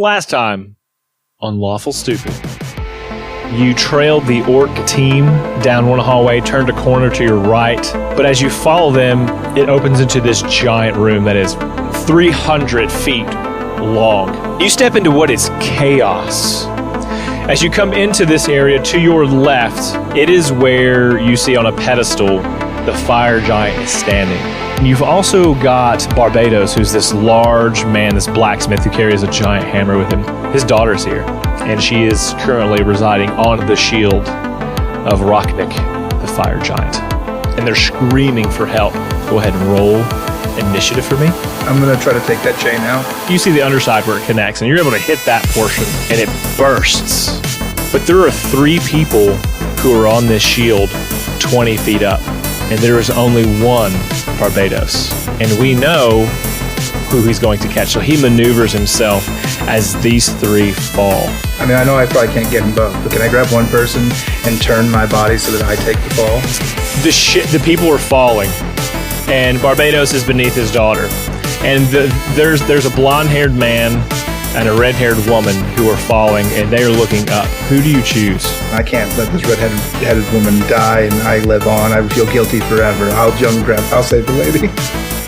Last time on Lawful Stupid, you trailed the orc team down one hallway, turned a corner to your right, but as you follow them, it opens into this giant room that is 300 feet long. You step into what is chaos. As you come into this area, to your left, it is where you see on a pedestal the fire giant is standing. And you've also got Barbados, who's this large man, this blacksmith who carries a giant hammer with him. His daughter's here, and she is currently residing on the shield of Rocknick, the fire giant. And they're screaming for help. Go ahead and roll initiative for me. I'm going to try to take that chain out. You see the underside where it connects, and you're able to hit that portion, and it bursts. But there are 3 people who are on this shield 20 feet up, and there is only one Barbados. And we know who he's going to catch, so he maneuvers himself as these 3 fall. I mean, I know I probably can't get them both, but can I grab one person and turn my body so that I take the fall? The people are falling, and Barbados is beneath his daughter. And there's a blonde-haired man and a red-haired woman who are falling, and they are looking up. Who do you choose? I can't let this red-headed woman die and I live on. I would feel guilty forever. I'll save the lady.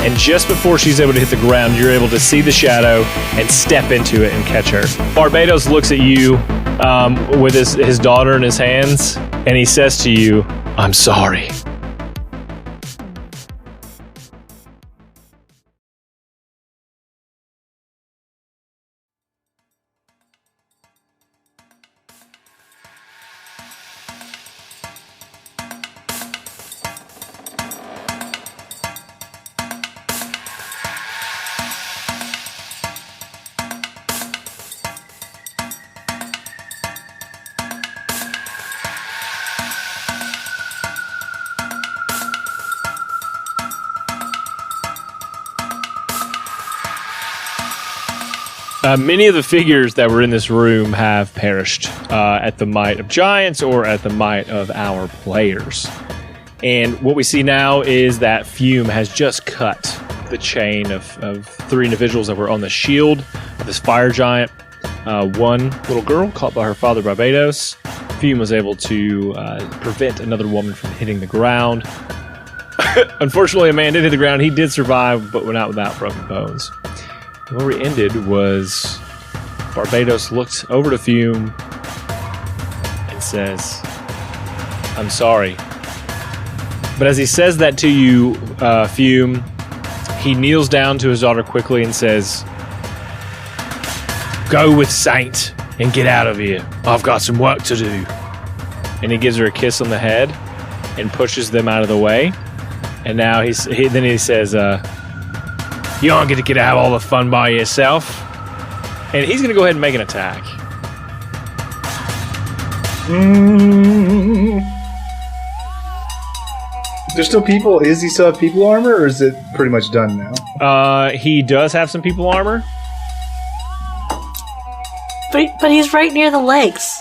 And just before she's able to hit the ground, you're able to see the shadow and step into it and catch her. Barbados looks at you with his daughter in his hands, and he says to you, "I'm sorry." Many of the figures that were in this room have perished at the might of giants or at the might of our players. And what we see now is that Fume has just cut the chain of 3 individuals that were on the shield of this fire giant. One little girl caught by her father, Barbados. Fume was able to prevent another woman from hitting the ground. Unfortunately, a man did hit the ground. He did survive, but not without broken bones. Where we ended was Barbados looked over to Fume and says, "I'm sorry." But as he says that to you, Fume, he kneels down to his daughter quickly and says, "Go with Saint and get out of here. I've got some work to do." And he gives her a kiss on the head and pushes them out of the way. And now he says, "You aren't going to get to have all the fun by yourself." And he's going to go ahead and make an attack. There's still people. Does he still have people armor, or is it pretty much done now? He does have some people armor. But he's right near the legs.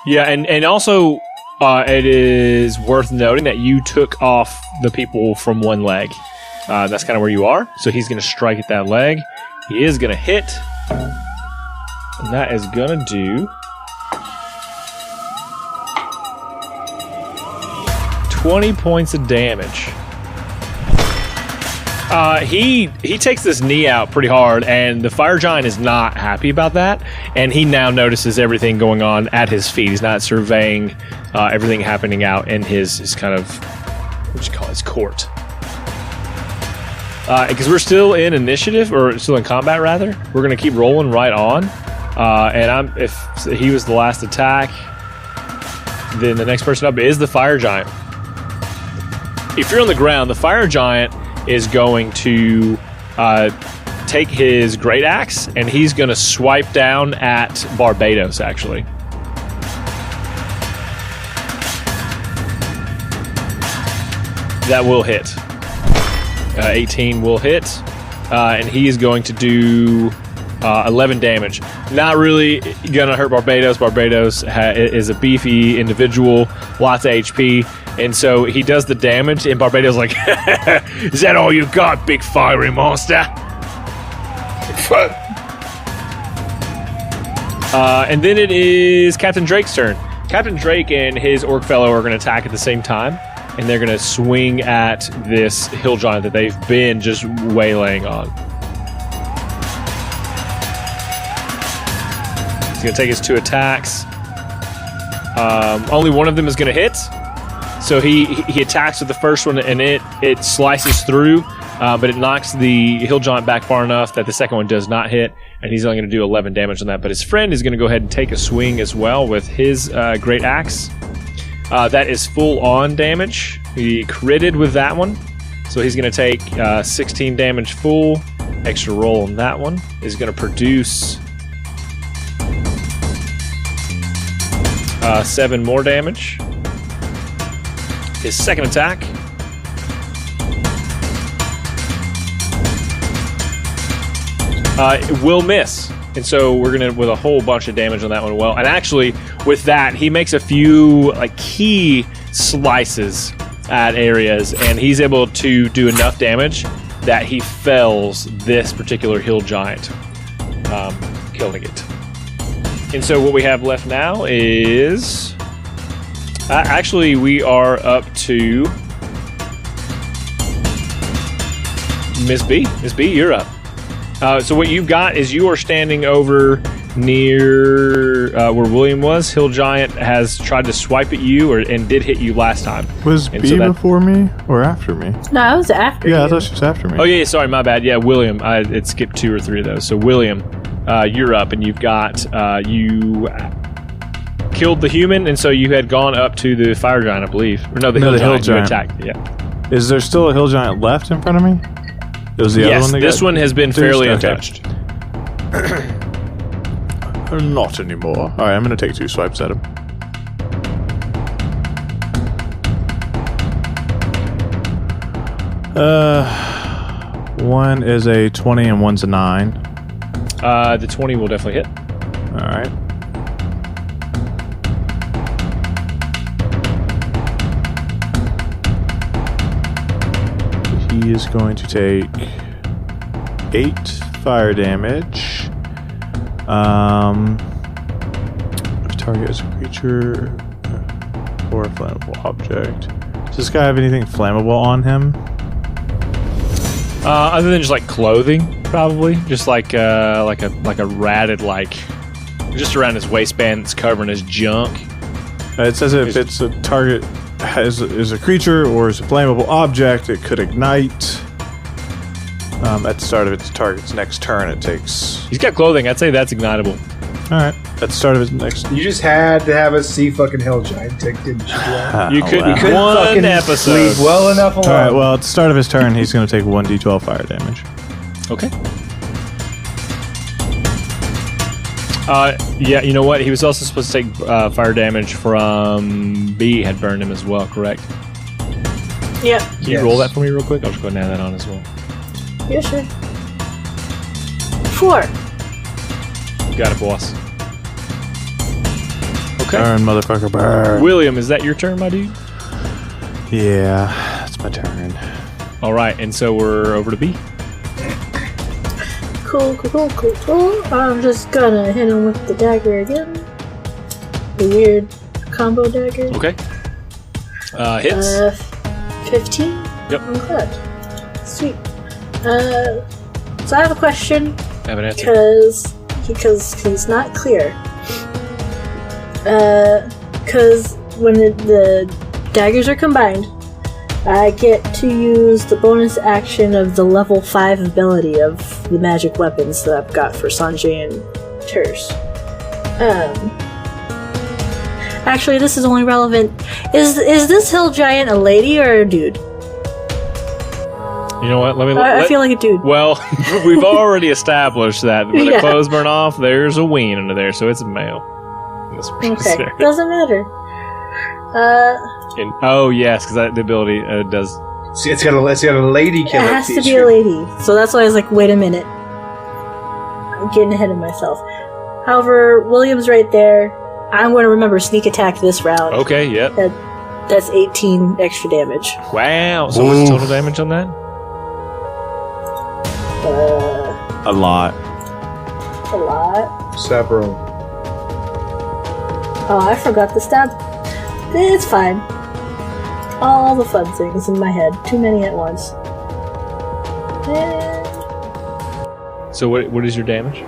Yeah, and also it is worth noting that you took off the people from one leg. That's kind of where you are. So he's going to strike at that leg. He is going to hit. And that is going to do 20 points of damage. He takes this knee out pretty hard, and the fire giant is not happy about that. And he now notices everything going on at his feet. He's not surveying everything happening out in his kind of, what do you call it, his court. Because we're still in initiative, or still in combat rather, we're going to keep rolling right on. And if he was the last attack, then the next person up is the fire giant. If you're on the ground, the fire giant is going to take his great axe, and he's going to swipe down at Barbados, actually. That will hit. 18 will hit, and he is going to do 11 damage. Not really gonna hurt Barbados. Barbados is a beefy individual, lots of HP, and so he does the damage, and Barbados is like, "Is that all you got, big fiery monster?" And then it is Captain Drake's turn. Captain Drake and his orc fellow are going to attack at the same time, and they're going to swing at this hill giant that they've been just waylaying on. He's going to take his 2 attacks. Only one of them is going to hit. So he attacks with the first one, and it slices through, but it knocks the hill giant back far enough that the second one does not hit, and he's only going to do 11 damage on that. But his friend is going to go ahead and take a swing as well with his great axe. That is full-on damage. He critted with that one, so he's going to take 16 damage full. Extra roll on that one is going to produce 7 more damage. His second attack it will miss, and so we're gonna with a whole bunch of damage on that one. Well, and actually, with that, he makes a few key slices at areas, and he's able to do enough damage that he fells this particular hill giant, killing it. And so what we have left now is... actually, we are up to Miss B. Miss B, you're up. So what you've got is you are standing over near where William was. Hill Giant has tried to swipe at you and did hit you last time. Was and B so before me or after me? No, I was after you. Yeah, I thought she was after me. Oh, yeah, sorry, my bad. Yeah, William. It skipped 2 or 3 of those. So William, you're up, and you've got... you killed the human, and so you had gone up to the fire giant, I believe. Or no, the hill giant. You attacked. Yeah. Is there still a hill giant left in front of me? It was the other one that this one has been fairly untouched. Not anymore. All right, I'm going to take 2 swipes at him. One is a 20 and one's a 9. The 20 will definitely hit. All right. He is going to take 8 fire damage. If target is a creature or a flammable object. Does this guy have anything flammable on him? Other than just clothing, probably. Just like a ratted just around his waistband that's covering his junk. It says if it's a target is a creature or is a flammable object, it could ignite. At the start of its target's next turn, it takes... He's got clothing. I'd say that's ignitable. Alright. At the start of his next... You just had to have us see fucking Hill Giant tick, didn't you? You couldn't fucking episode. leave well enough alone. Alright, well, at the start of his turn, he's going to take 1d12 fire damage. Okay. Yeah, you know what? He was also supposed to take fire damage from B had burned him as well, correct? Yep. Can you roll that for me real quick? I'll just go ahead and add that on as well. Yeah, sure. 4. You got it, boss. Okay. Burn, motherfucker, burn. William, is that your turn, my dude? Yeah, that's my turn. All right, and so we're over to B. Cool. I'm just gonna hit him with the dagger again. The weird combo dagger. Okay. Hits. 15? Yep. I'm glad. Sweet. So I have a question. I have an answer. Because it's not clear. Because when the daggers are combined, I get to use the bonus action of the level 5 ability of the magic weapons that I've got for Sanjay and Terse. Actually, this is only relevant. Is this hill giant a lady or a dude? You know what? I feel like a dude. Well, we've already established that when the Yeah. clothes burn off, there's a ween under there, so it's a male. Okay, doesn't matter. Oh yes, because the ability does. See, it's got a lady killer. It has to be a lady, so that's why I was like, wait a minute. I'm getting ahead of myself. However, William's right there. I'm going to remember sneak attack this round. Okay, yep. That's 18 extra damage. Wow, so what's total damage on that? A lot. A lot. Several. Oh, I forgot the stab. It's fine. All the fun things in my head. Too many at once. So what is your damage?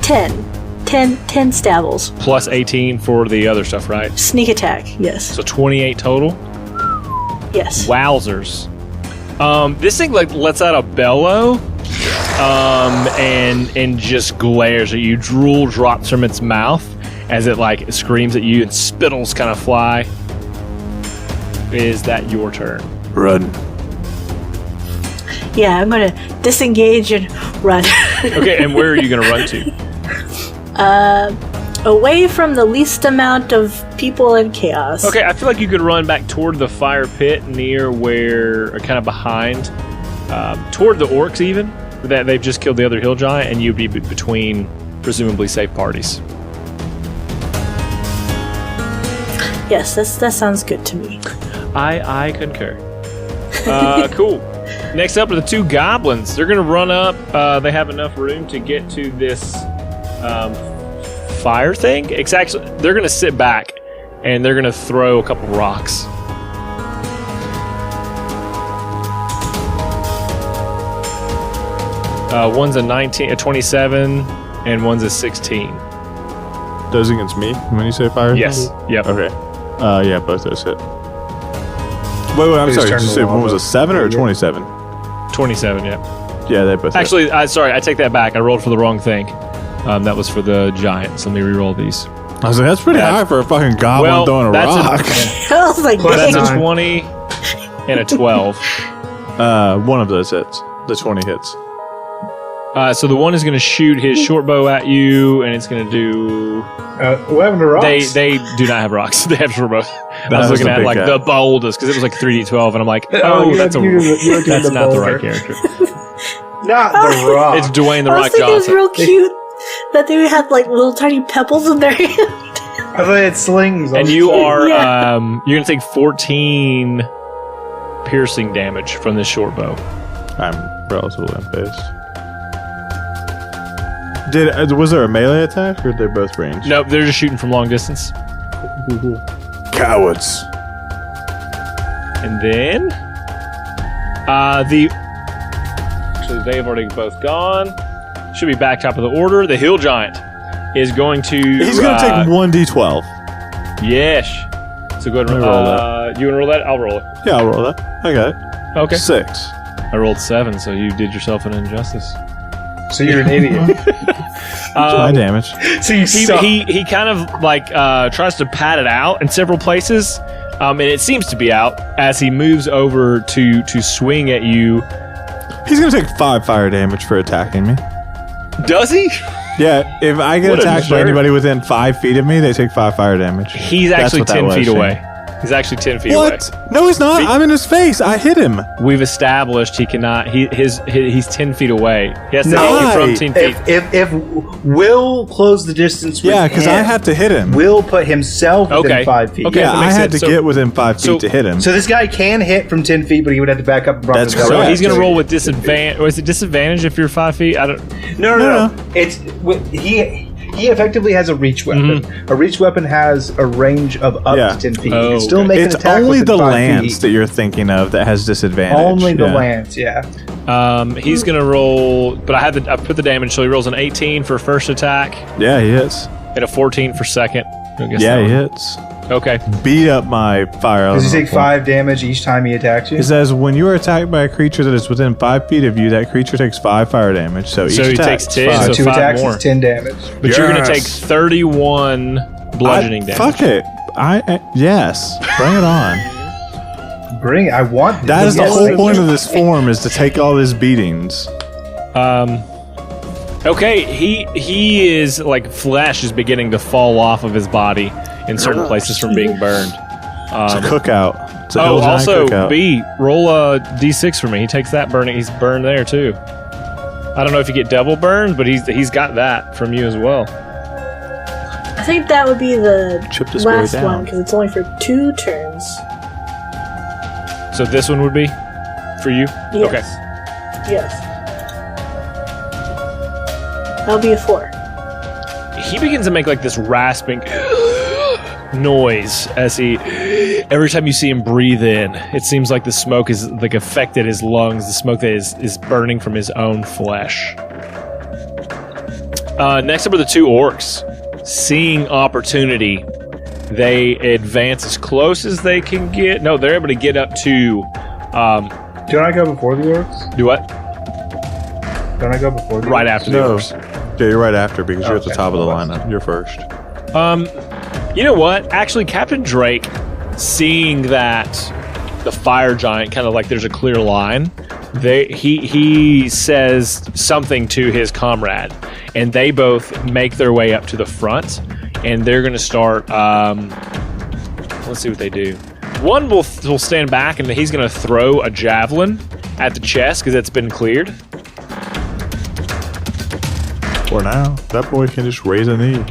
10. 10 stabbles. Plus 18 for the other stuff, right? Sneak attack, yes. So 28 total? Yes. Wowzers. This thing like lets out a bellow and just glares at you. Drool drops from its mouth as it like screams at you and spittles kind of fly. Is that your turn? Run. Yeah, I'm gonna disengage and run. Okay, and where are you gonna run to? Away from the least amount of people and chaos. Okay, I feel like you could run back toward the fire pit near where, or kind of behind, toward the orcs even, that they've just killed the other hill giant, and you'd be between presumably safe parties. Yes, that sounds good to me. I concur. Cool. Next up are the two goblins. They're going to run up. They have enough room to get to this fire thing. It's actually, they're going to sit back and they're going to throw a couple rocks. One's a 27, and one's a 16. Those against me when you say fire? Yes. Yep. Okay. Yeah, both those hit. Wait, I'm sorry. Did you say one was a 7 or a 27? 27, yeah. Yeah, they both Actually, sorry, I take that back. I rolled for the wrong thing. That was for the giants. Let me re-roll these. I was like, that's pretty high for a fucking goblin throwing a rock. I was like, That's a 20 and a 12. One of those hits. The 20 hits. So the one is going to shoot his short bow at you, and it's going to do... What happened to rocks? They do not have rocks. They have short bows. I was looking at like the boldest, because it was like 3d12, and I'm like, that's not the right character. Not the rock. It's Dwayne the I Rock was thinking it was Johnson. real cute that they had like little tiny pebbles in their hand. I thought it had slings. And you are, Yeah. you're going to take 14 piercing damage from this short bow. I'm relatively unfazed. Was there a melee attack, or are they both ranged? Nope, they're just shooting from long distance. Cowards. And then, actually they've already both gone. Should be back top of the order. The hill giant is going to... He's going to take 1d12. Yes. So go ahead and roll that. You want to roll that? I'll roll it. Yeah, I'll roll that. I got it. Okay. 6. I rolled 7, so you did yourself an injustice. So you're an idiot. My damage. So you suck. He kind of like tries to pat it out in several places, and it seems to be out as he moves over to swing at you. He's going to take 5 fire damage for attacking me. Does he? Yeah, if I get What a attacked by jerk. anybody within 5 feet of me, they take 5 fire damage. He's That's actually what that 10 was, feet Shane. away. He's actually 10 feet What? away. No, he's not. I'm in his face. I hit him. We've established he cannot. He's 10 feet away. He has to No. hit you from 10 feet. If Will close the distance with Yeah, because I him, had to hit him. Will put himself within Okay. 5 feet. Okay. Yeah, that I makes had sense. to get within 5 feet so- to hit him. So this guy can hit from 10 feet, but he would have to back up. And That's drop his So correct. he's going to roll with disadvantage. Or is it disadvantage if you're 5 feet? I don't. No. It's he effectively has a reach weapon. A reach weapon has a range of up Yeah. to 10 feet. Oh, you can still okay. make It's an attack only within the 5 lance feet. that you're thinking of that has disadvantage. Only the Yeah. lance, yeah. He's going to roll, but I put the damage, so he rolls an 18 for first attack Yeah, he hits. and a 14 for second. I guess Yeah, that he one. hits. Okay. Beat up my fire Does he elemental take form. 5 damage each time he attacks you? It says when you are attacked by a creature that is within 5 feet of you, that creature takes 5 fire damage. So each So he attack takes is 10, 5. so 2 5 attacks more. is 10 damage. But you're going to Yes. take 31 bludgeoning damage. Fuck it. Yes. Bring it on. I want this. That is the Yes, whole thank point you. of this form, is to take all his beatings. Okay, he is like flesh is beginning to fall off of his body in certain places from being burned. It's a cookout. It's a hill giant also cookout. B, roll a d6 for me. He takes that burning. He's burned there too. I don't know if you get double burned, but he's got that from you as well. I think that would be the Chipped his way last down. one because it's only for 2 turns. So this one would be for you. Yes. Okay. Yes. That'll be a 4. He begins to make like this rasping noise as every time you see him breathe in, it seems like the smoke is like affected his lungs, the smoke that is burning from his own flesh. Next up are the two orcs. Seeing opportunity, they advance as close as they can get. No, they're able to get up to... Don't I go before the orcs? Do what? Don't I go before the Right orcs? after the orcs. Yeah, you're right after because you're at the Okay. top of the lineup. You're first. You know what? Actually, Captain Drake, seeing that the fire giant kind of like there's a clear line, he says something to his comrade, and they both make their way up to the front, and they're going to start. Let's see what they do. One will stand back, and he's going to throw a javelin at the chest because it's been cleared. For now, that boy can just raise a knee.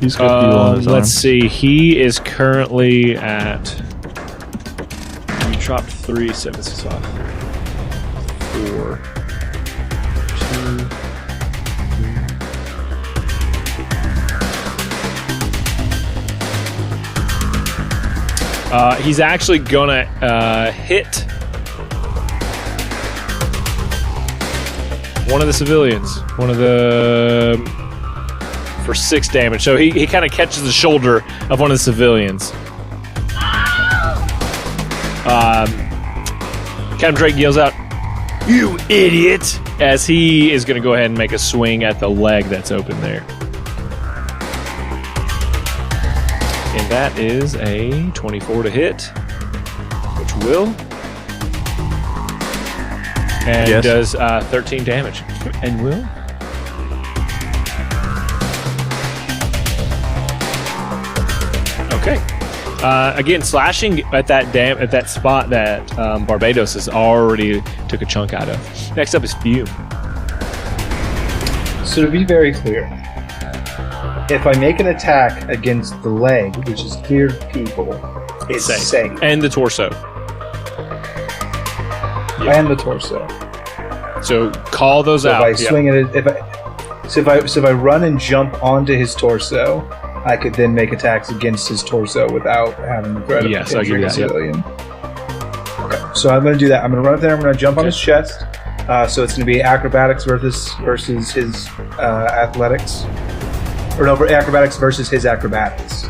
He's got heal on his Let's arm. see. He is currently at. You dropped 3, 7, 6, 5, 4, 2. He's actually gonna hit one of the civilians. For 6 damage. So he kind of catches the shoulder of one of the civilians. Captain Drake yells out, "You idiot!" as he is going to go ahead and make a swing at the leg that's open there. And that is a 24 to hit, which will. And Yes. does 13 damage. And will. Okay. Again, slashing at that spot that Barbados has already took a chunk out of. Next up is Fume. So to be very clear, if I make an attack against the leg, which is cleared people, it's safe. And the torso. And the torso. So call those So out. if I swing at it, if I run and jump onto his torso, I could then make attacks against his torso without having the threat of Yes, I'll give injuring you a that, yep. civilian. Okay, so I'm going to do that. I'm going to run up there. I'm going to jump on his chest. So it's going to be acrobatics versus his athletics, or no, acrobatics versus his acrobatics.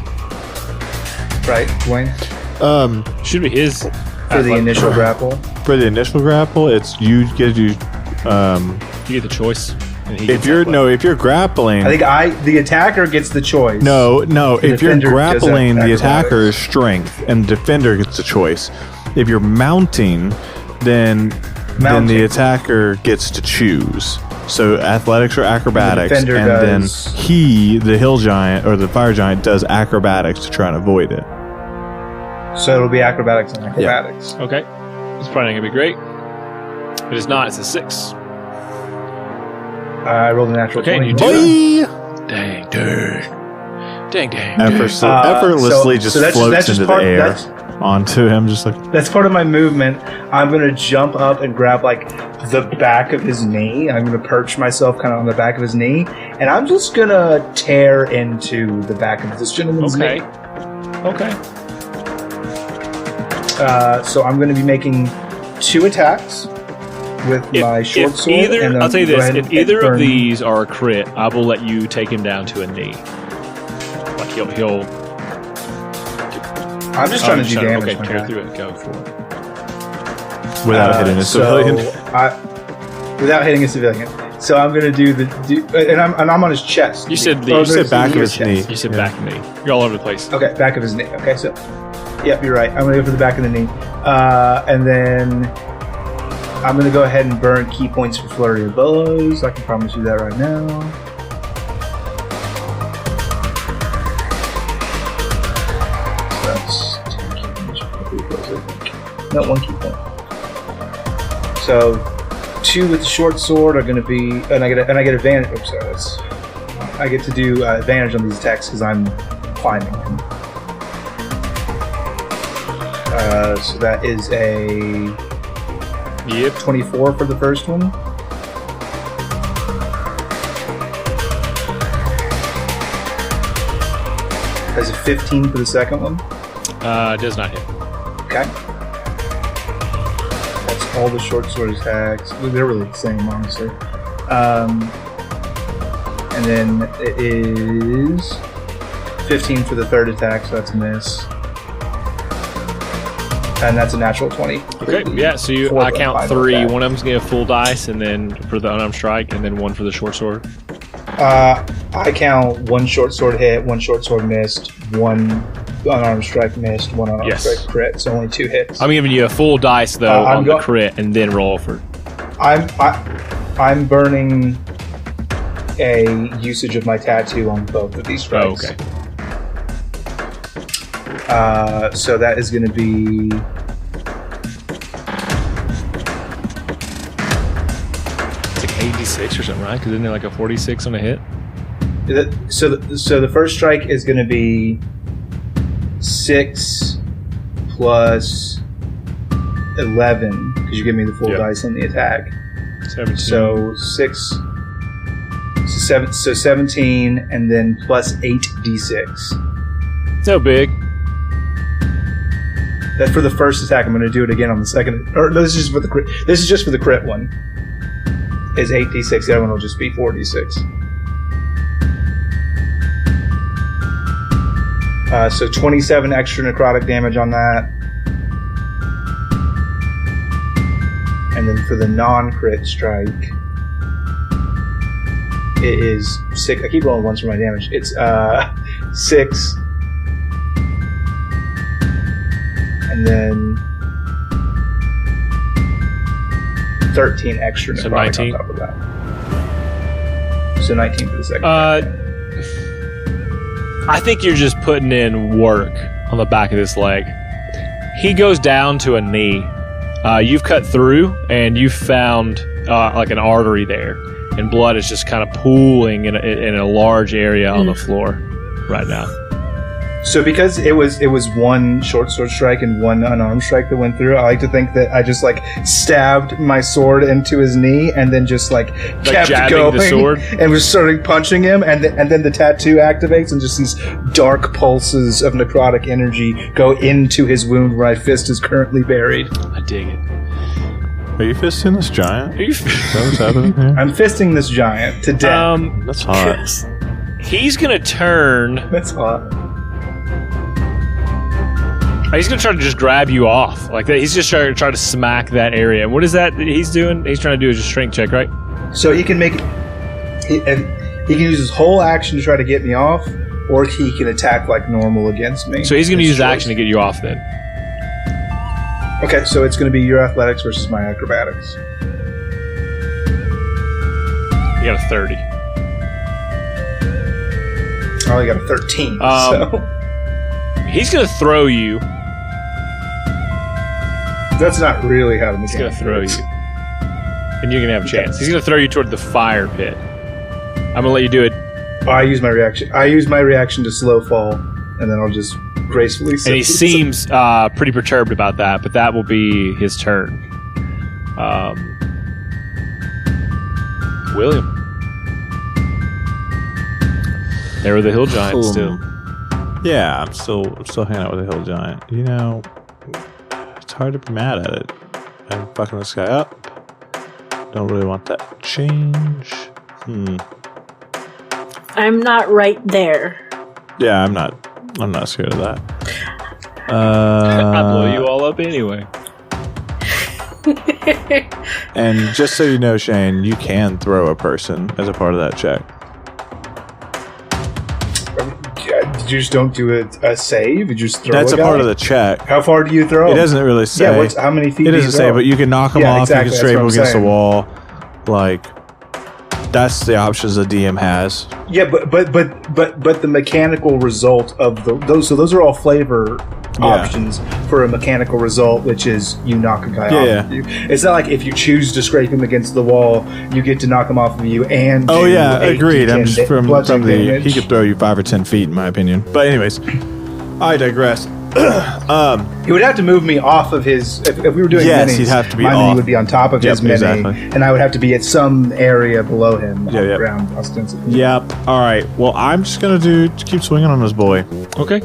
Right, Dwayne? Should be his. For the initial grapple. For the initial grapple, it's you get to do. You get the choice. And he If gets you're that one. if you're grappling, I think the attacker gets the choice. no. The If you're defender does grappling, the acrobatics. attacker is strength, and the defender gets the choice. If you're mounting, then Mounting. the attacker gets to choose. So athletics or acrobatics, and defender then does- the hill giant or the fire giant does acrobatics to try and avoid it. So it'll be acrobatics and acrobatics. Okay. It's probably not going to be great. It is not. It's a 6. I rolled a natural Okay, 20. you do. Boy! Dang. Effortlessly just so that's floats just into part- the air that's- onto him, just like That's part of my movement. I'm going to jump up and grab like the back of his knee. I'm going to perch myself kind of on the back of his knee, and I'm just going to tear into the back of this gentleman's Okay. knee. Okay. So I'm going to be making 2 attacks with my short If sword. either, and then I'll tell you go this: ahead if and either of burn- these are a crit, I will let you take him down to a knee. Like he'll. I'm just trying to do damage. Okay, my tear guy. through it. Go for it. without hitting a civilian. Without hitting a civilian. So I'm going to do and I'm on his chest. You said Or you said back of his chest. knee. You said Yeah. back of me. You're all over the place. Okay, back of his knee. Okay, so yep, you're right. I'm gonna go for the back of the knee, and then I'm gonna go ahead and burn key points for flurry of blows. I can promise you that right now. So that's 10 key points for flurry of blows, I think. No, 1 key point. So 2 with the short sword are gonna be, and I get advantage. Oops, sorry, I get to do advantage on these attacks because I'm climbing him. So that is a Yep. 24 for the first one. That's a 15 for the second one. Does not hit. Okay. That's all the short sword attacks. They're really the same, honestly. And then it is 15 for the third attack, so that's a miss. And that's a natural 20. Okay, yeah, so I count 3. One of them's going to get a full dice, and then for the unarmed strike, and then one for the short sword. I count 1 short sword hit, 1 short sword missed, 1 unarmed strike missed, 1 unarmed strike crit, so only 2 hits. I'm giving you a full dice, though, on the crit, and then roll for... I'm burning a usage of my tattoo on both of these strikes. Oh, okay. So that is going to be... It's like 86 or something, right? Because isn't there like a 46 on a hit? So the first strike is going to be 6 plus 11, because you give me the full dice on the attack. 17. So 17, and then plus 8d6. So big. That's for the first attack. I'm going to do it again on the second. Or no, this is just for the crit. This is just for the crit one. Is 8d6. The other one will just be 4d6. So 27 extra necrotic damage on that. And then for the non-crit strike, it is 6. I keep rolling ones for my damage. It's 6. And then 13 extra necrotic 19? on top of that. So 19 for the second. I think you're just putting in work on the back of this leg. He goes down to a knee. You've cut through, and you found like an artery there, and blood is just kind of pooling in a large area on the floor right now. So because it was 1 short sword strike and 1 unarmed strike that went through, I like to think that I just like stabbed my sword into his knee and then just like kept going the sword? And was starting punching him, and then the tattoo activates and just these dark pulses of necrotic energy go into his wound where my fist is currently buried. I dig it. Are you fisting this giant? Are you Is that what's happening here? I'm fisting this giant to death. That's hot. He's gonna turn. That's hot. He's gonna try to just grab you off like that. He's just trying to smack that area. And what is that he's doing? He's trying to do a strength check, right? So he can make he can use his whole action to try to get me off, or he can attack like normal against me. So he's gonna use action to get you off then. Okay, so it's going to be your athletics versus my acrobatics. You got a 30. I only got a 13. So He's gonna throw you. that's not really how the He's mechanic gonna throw works. you, and you're gonna have a chance. He's gonna throw you toward the fire pit. I'm gonna let you do it. I use my reaction. I use my reaction to slow fall, and then I'll just gracefully. And he seems pretty perturbed about that, but that will be his turn. William. There were the hill giants still. Yeah, I'm still hanging out with the hill giant. You know, it's hard to be mad at it. I'm fucking this guy up. Don't really want that to change. I'm not right there. Yeah, I'm not scared of that. I blow you all up anyway. And just so you know, Shane, you can throw a person as a part of that check. You just don't do a save. You just throw. That's a a part guy? of the check. How far do you throw? It doesn't really say. Yeah, how many feet? It do you doesn't say, throw? but you can knock them off. Exactly, You can scrape them that's what against I'm the wall. Like, that's the options the DM has. Yeah, but the mechanical result of those. So those are all flavor options for a mechanical result, which is you knock a guy off of you. It's not like if you choose to scrape him against the wall, you get to knock him off of you and Oh do yeah, 8 agreed. to 10 I'm just from the damage. he could throw you 5 or 10 feet in my opinion. But anyways, I digress. He would have to move me off of his. If we were doing Yes, minis, he'd have to be my mini off. would be on top of his mini, exactly. and I would have to be at some area below him on Yeah, the yeah. ground, ostensibly. Yep. All right. Well, I'm just gonna keep swinging on this boy. Okay.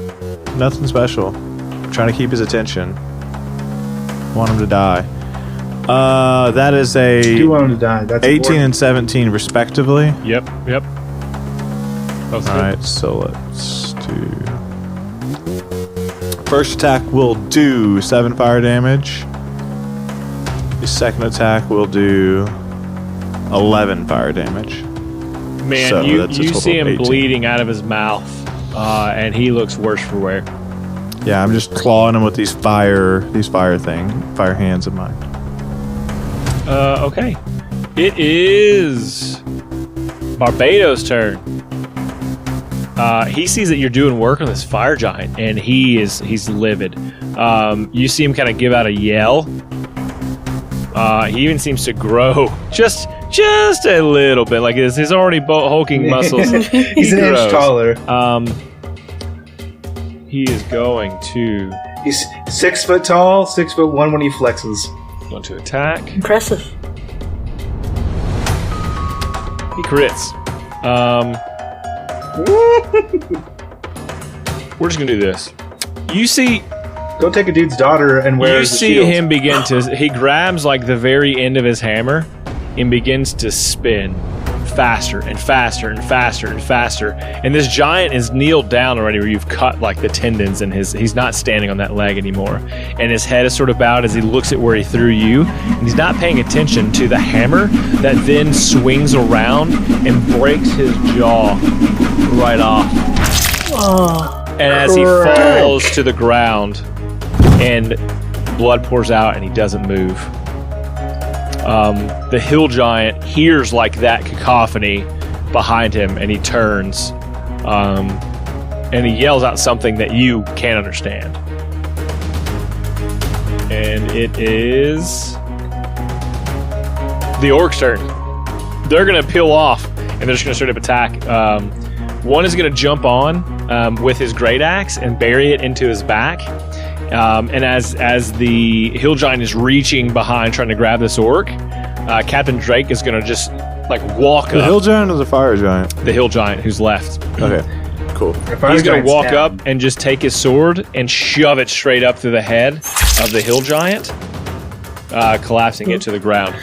Nothing special. I'm trying to keep his attention. Want him to die. That is I do a want him to die. That's 18 important. and 17 respectively. Yep. All right. So let's do. First attack will do 7 fire damage. The second attack will do 11 fire damage. Man, So you that's a total see of him 18. bleeding out of his mouth, and he looks worse for wear. Yeah, I'm just clawing him with these fire hands of mine. Okay. It is Barbados' turn. He sees that you're doing work on this fire giant, and he's livid. You see him kind of give out a yell. He even seems to grow just a little bit, like his already hulking muscles. He's an inch grows. taller. He is going to He's 6 foot tall, 6'1" when he flexes. attack. Impressive. He crits. We're just gonna do this. You see Go take a dude's daughter and wear You the see shield. him begin to. He grabs like the very end of his hammer and begins to spin faster and faster and faster and faster. And this giant is kneeled down already, where you've cut like the tendons, and he's not standing on that leg anymore. And his head is sort of bowed as he looks at where he threw you, and he's not paying attention to the hammer that then swings around and breaks his jaw right off. Oh, And as he falls to the ground, and blood pours out, and he doesn't move. The hill giant hears like that cacophony behind him, and he turns, and he yells out something that you can't understand. And it is the orc's turn. They're going to peel off, and they're just going to straight up attack. One is going to jump on with his great axe and bury it into his back. And as the hill giant is reaching behind trying to grab this orc, Captain Drake is going to just like walk The up. hill giant or the fire giant? The hill giant who's left. Okay, cool. He's going to walk up and just take his sword and shove it straight up through the head of the hill giant, collapsing it to the ground.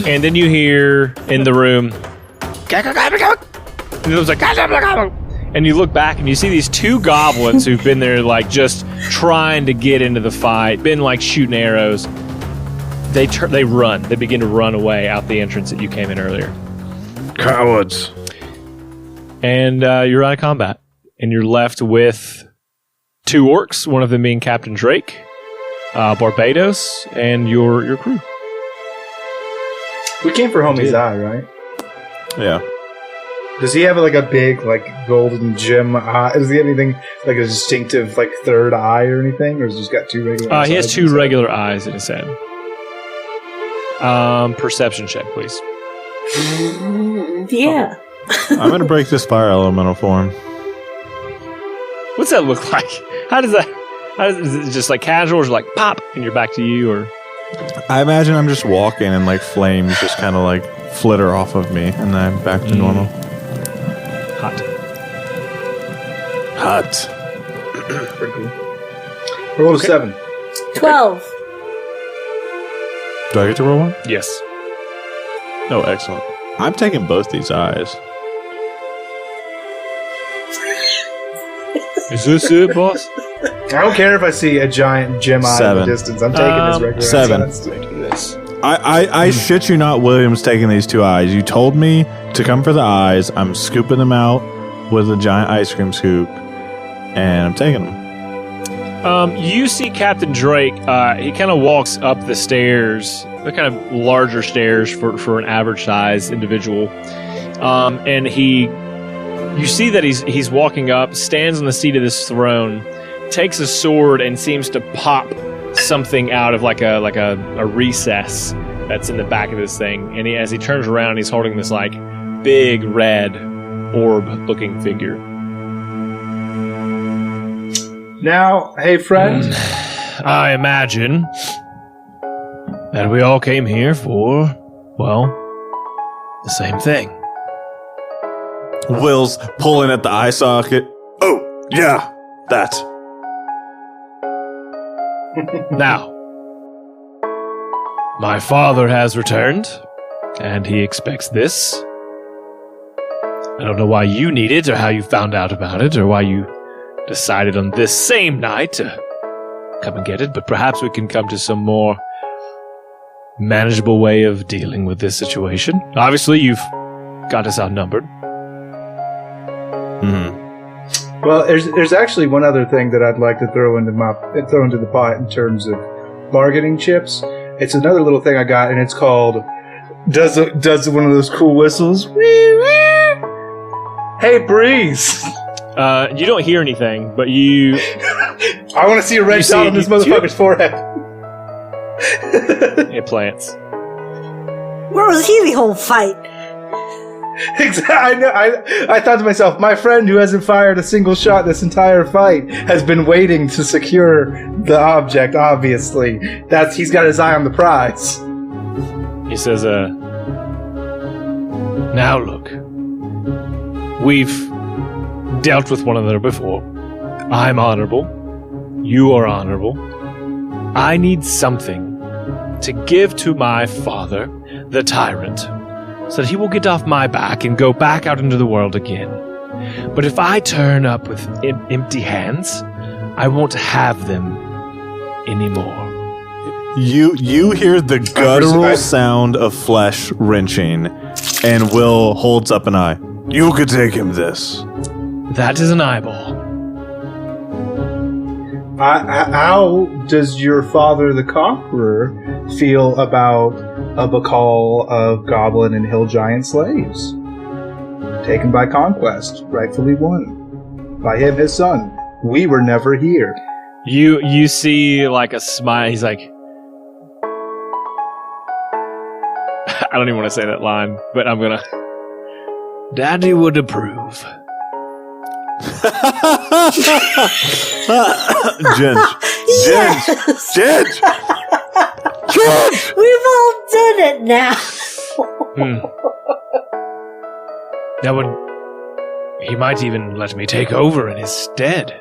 And then you hear in the room, and it was like, and you look back and you see these two goblins who've been there like just trying to get into the fight, been like shooting arrows. They run. They begin to run away out the entrance that you came in earlier. Cowards. And you're out of combat. And you're left with two orcs, one of them being Captain Drake, Barbados, and your crew. We came for Homie's eye, right? Yeah. Does he have like a big like golden gem eye? Does he have anything like a distinctive like third eye or anything, or has he just got two regular? He has sides two inside? regular eyes in his head. Perception check, please. yeah. I'm going to break this fire elemental for him. What's that look like? Is it just like casual, or is it like pop and you're back to you, or? I imagine I'm just walking and like flames just kind of like flitter off of me and then I'm back to normal. Hot. Pretty cool. Roll a 7. 12. Do I get to roll one? Yes. Oh, excellent. I'm taking both these eyes. Is this it, boss? I don't care if I see a giant gem eye in 7. the distance. I'm taking his regular 7. eyes. This. I shit you not, William's taking these two eyes. You told me to come for the eyes. I'm scooping them out with a giant ice cream scoop, and I'm taking them. You see Captain Drake. He kind of walks up the stairs, the kind of larger stairs for an average size individual, and you see that he's walking up, stands on the seat of this throne, takes a sword, and seems to pop something out of like a recess that's in the back of this thing. And as he turns around, he's holding this like big red orb-looking figure. Now, hey, friend. I imagine that we all came here for, well, the same thing. Will's pulling at the eye socket. Oh, yeah, that. Now, my father has returned, and he expects this. I don't know why you need it, or how you found out about it, or why you decided on this same night to come and get it, but perhaps we can come to some more manageable way of dealing with this situation. Obviously, you've got us outnumbered. Well, there's actually one other thing that I'd like to throw into the pot in terms of bargaining chips. It's another little thing I got, and it's called does one of those cool whistles. Hey, Breeze. You don't hear anything, but you... I want to see a red dot on this motherfucker's forehead. It plants. Where was he the whole fight? Exactly. I thought to myself, my friend who hasn't fired a single shot this entire fight has been waiting to secure the object, obviously. He's got his eye on the prize. He says, now look. We've dealt with one another before. I'm honorable. You are honorable. I need something to give to my father, the tyrant, so that he will get off my back and go back out into the world again. But if I turn up with empty hands, I won't have them anymore. You hear the guttural sound of flesh wrenching, and Will holds up an eye. You could take him this. That is an eyeball. How does your father, the Conqueror, feel about a bacall of goblin and hill giant slaves? Taken by conquest, rightfully won. By him, his son. We were never here. You see like a smile. He's like, I don't even want to say that line, but I'm gonna. Daddy would approve. Ginge. We've all done it now. That would. He might even let me take over in his stead.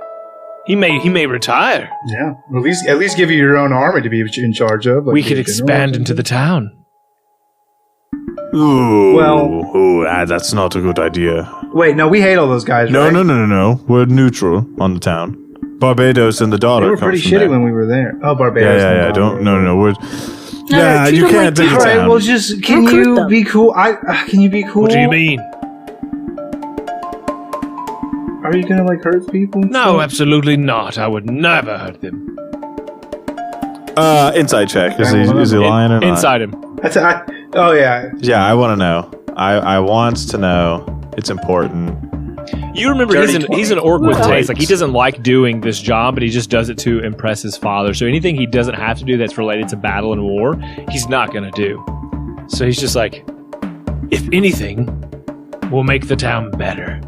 He may retire. Yeah, at least give you your own army to be in charge of. We could expand into the town. Ooh, that's not a good idea. Wait, no, we hate all those guys, right? No. We're neutral on the town. Barbados and the daughter. They were pretty shitty when we were there. Oh, Barbados. Yeah. No. We're. Yeah, you can't take the town. All right, well, just can you them. be cool? Can you be cool? What do you mean? Are you gonna hurt people? No, absolutely not. I would never hurt them. Inside check. Is he lying or not? Inside him. Oh yeah. Yeah, I want to know. I want to know. It's important. You remember he's an orc with taste. Like, he doesn't like doing this job, but he just does it to impress his father. So anything he doesn't have to do that's related to battle and war, he's not going to do. So he's just like, if anything, we'll make the town better.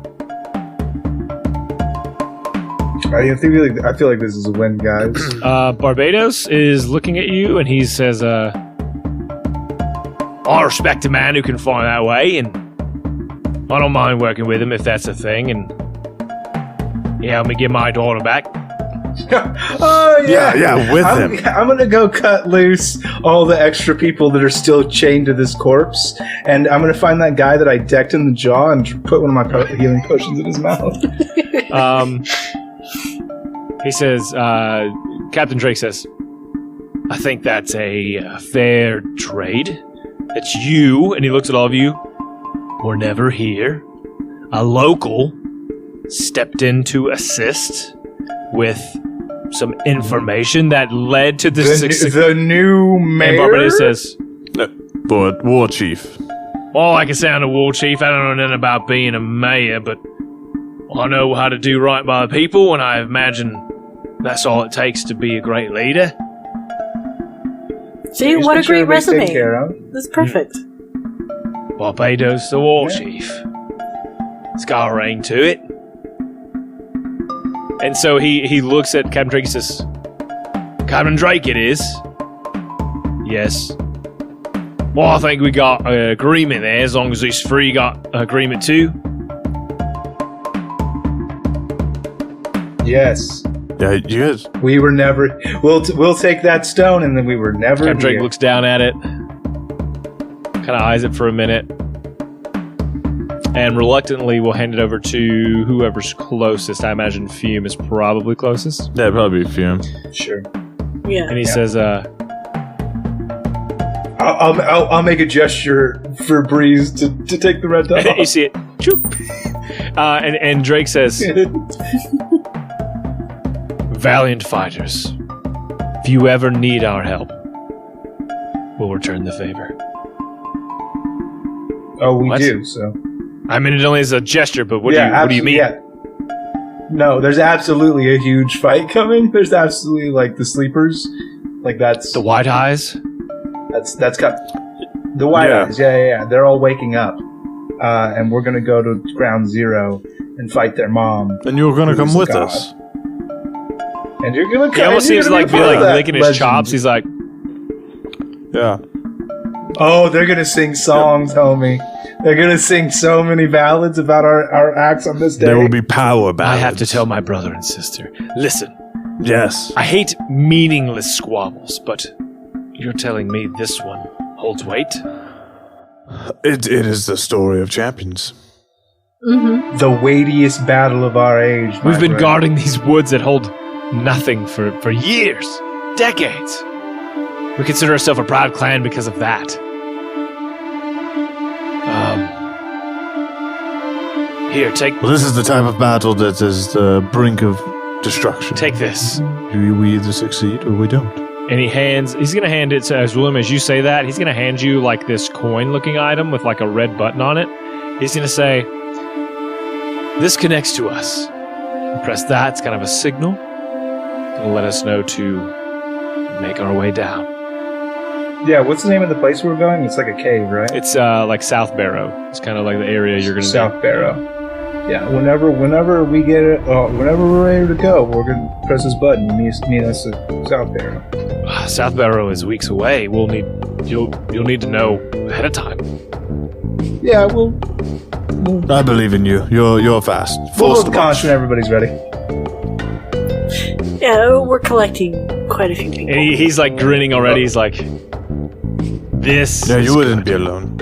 I feel like this is a win, guys. Barbados is looking at you, and he says, I respect a man who can find that way, and I don't mind working with him if that's a thing, and help me get my daughter back. Oh, yeah, with him. I'm going to go cut loose all the extra people that are still chained to this corpse, and I'm going to find that guy that I decked in the jaw and put one of my healing potions in his mouth. He says, Captain Drake says, I think that's a fair trade. That you, and he looks at all of you, were never here. A local stepped in to assist with some information that led to this success. The new mayor? And Barbados says, War chief. Well, I can sound a war chief. I don't know nothing about being a mayor, but I know how to do right by the people, and I imagine that's all it takes to be a great leader. See, what a great resume. That's perfect. Barbados, the war chief. It's got a ring to it. And so he looks at Captain Drake and says, Captain Drake it is. Yes. Well, I think we got an agreement there, as long as these three got an agreement too. Yes. Yeah, you guys. We were never. We'll take that stone, and then we were never. Captain Drake here. looks down at it, kind of eyes it for a minute, and reluctantly will hand it over to whoever's closest. I imagine Fume is probably closest. Yeah, probably Fume. Sure. Yeah. And he says, I'll make a gesture for Breeze to take the red dot. you see it, choop. And Drake says, Valiant fighters, if you ever need our help, we'll return the favor. Oh, we What? do. So. I mean, it only is a gesture, but what do you mean? Yeah. No, there's absolutely a huge fight coming. There's absolutely like the sleepers, like that's The White Eyes? that's got the white Yeah. eyes. Yeah. They're all waking up, and we're gonna go to Ground Zero and fight their mom. And you're going to come Who's with God? us. And you're gonna. He almost seems like be like licking his legend. chops. He's like, Yeah. Oh, they're gonna sing songs, homie. They're gonna sing so many ballads about our acts on this day. There will be power ballads. I have to tell my brother and sister, listen, Yes. I hate meaningless squabbles, but you're telling me this one holds weight? It is the story of champions. Mm-hmm. the weightiest battle of our age. my We've been friend. guarding these woods that hold nothing for years, decades. We consider ourselves a proud clan because of that. Here, take Well, this is the type of battle that is the brink of destruction. this. We either succeed or we don't. And he's going to hand it to, as William, as you say that, he's going to hand you like this coin-looking item with like a red button on it. He's going to say, this connects to us. You press that, it's kind of a signal. It'll let us know to make our way down. Yeah, what's the name of the place we're going? It's like a cave, right? It's like South Barrow. It's kind of like the area you're going to South Barrow. Yeah, whenever we get it, whenever we're ready to go, we're gonna press this button and meet us at South Barrow. South Barrow is weeks away. You'll need to know ahead of time. Yeah, we'll I believe in you. You're fast. hold Force the the conch when everybody's ready. Yeah, we're collecting quite a few people. And he's like grinning already. He's like, this. Yeah, is you wouldn't good. be alone.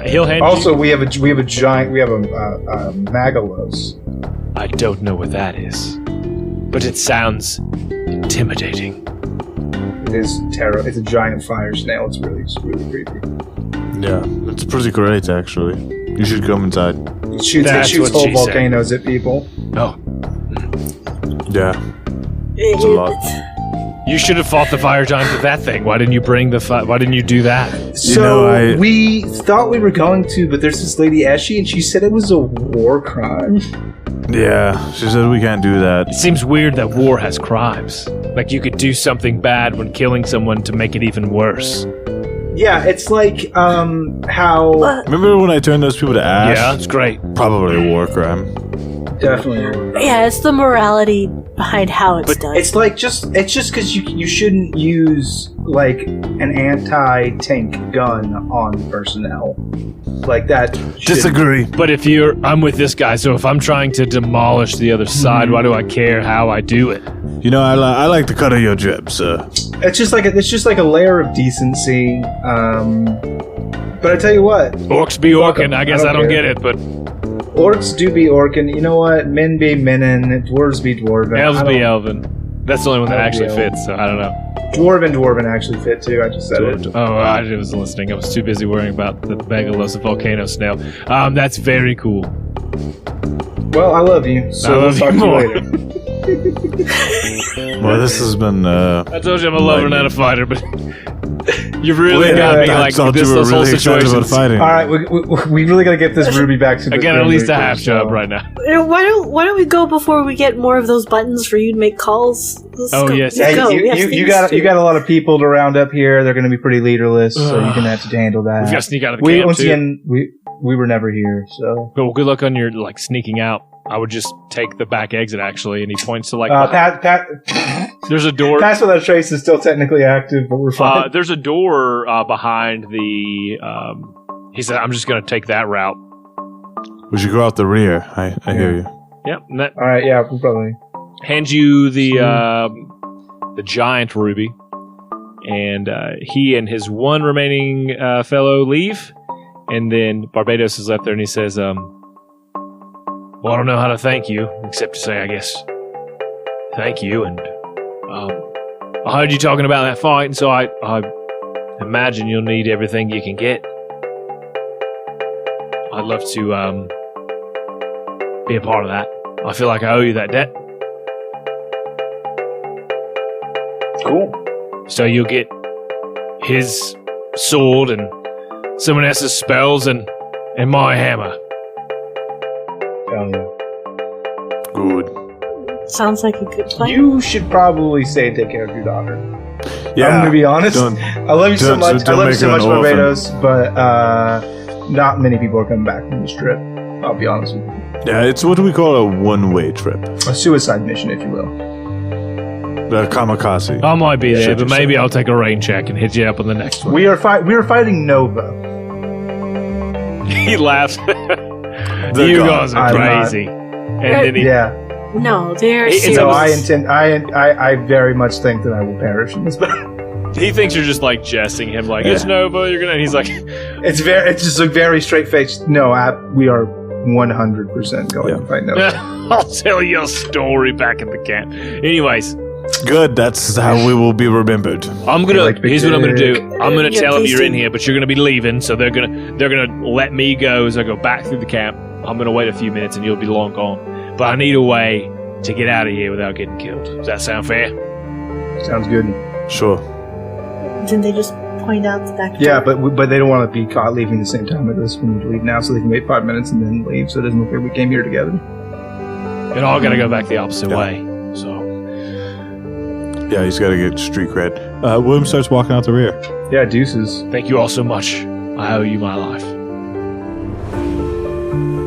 He'll hand Also, you. we have a Magalos. I don't know what that is, but it sounds intimidating. It is terror. It's a giant fire snail. It's really creepy. Yeah, it's pretty great actually. You should come inside. It shoots That's what whole she said. volcanoes at people. Oh, Yeah, it's a lot. you should have fought the fire giant with that thing. Why didn't you bring Why didn't you do that? So we thought we were going to, but there's this lady Eshy, and she said it was a war crime. Yeah, she said we can't do It that. seems weird that war has crimes. Like you could do something bad when killing someone to make it even worse. Yeah, it's like how Remember when I turned those people to ash? Yeah, it's great. Probably a war crime. definitely. Yeah, it's the morality behind how it's done. It's like it's just because you shouldn't use like an anti-tank gun on personnel like that. shouldn't- Disagree. But I'm with this guy, so if I'm trying to demolish the other side, why do I care how I do it? You know, I like the cut of your jib, sir. It's just like a layer of decency. But I tell you what, Orcs be orkin'. I guess I don't care. get it, but orcs do be orkin. You know what? Men be menin. Dwarves be dwarven. elves I be don't- elven. That's the only one that Elves be actually elven. fits, so I don't know. Dwarven actually fit too. I just said it. Oh, I wasn't listening. I was too busy worrying about the Megalosa volcano snail. That's very cool. Well, I love you. So I we'll love talk you to you more. later. Well, this has been. I told you I'm a lover, not a fighter, but you've really Wait, got me I like thought this you were whole really excited situation. about fighting. All right, we really got to get this ruby back to the. I got at least a Grim half Reaper, job so- right now. Why don't we go before we get more of those buttons for you to make calls? Let's Oh, go. yes. Let's Hey, go. We have you things got to you do. got a lot of people to round up here. They're going to be pretty leaderless, so you're going to have to handle that. We've got to sneak out of the We camp once too. again we were never here, so Well, good luck on your like sneaking out. I would just take the back exit, actually, and he points to, like... there's a door... Pass Without a Trace is still technically active, but we're fine. There's a door behind the... he said, I'm just going to take that route. We should go out the rear. I hear you. Yep. All right, yeah, we'll probably... Hand you the giant ruby, and he and his one remaining fellow leave, and then Barbados is left there, and he says, well, I don't know how to thank you, except to say, I guess, thank you, and I heard you talking about that fight, and so I imagine you'll need everything you can get. I'd love to be a part of that. I feel like I owe you that debt. Cool. So you'll get his sword and someone else's spells and my hammer. Good. Sounds like a good plan. You should probably take care of your daughter. Yeah. I'm gonna be honest. I love you so much. I love you so much, Barbados, but not many people are coming back from this trip. I'll be honest with you. Yeah, it's what we call a one-way trip. A suicide mission, if you will. The kamikaze. I might be there, but maybe I'll take a rain check and hit you up on the next one. We are fighting Nova. He laughs. You guys are crazy. And then he... Yeah. No, they're serious. So I very much think that I will perish in this battle. He thinks you're just like jesting him, like, it's Nova, you're gonna... And he's like... It's just a very straight-faced, no, we are 100% going to fight Nova. I'll tell you a story back at the camp. Anyways... Good, that's how we will be remembered. Here's what I'm gonna do. I'm gonna tell them you're in here, but you're gonna be leaving, so they're gonna let me go as I go back through the camp. I'm gonna wait a few minutes and you'll be long gone. But I need a way to get out of here without getting killed. Does that sound fair? Sounds good. Sure. Didn't they just point out the back door? Yeah, but they don't want to be caught leaving the same time as us. We need to leave now so they can wait 5 minutes and then leave, so it doesn't look like we came here together. And all gotta go back the opposite way. So. Yeah, he's got to get street cred. William starts walking out the rear. Yeah, deuces. Thank you all so much. I owe you my life.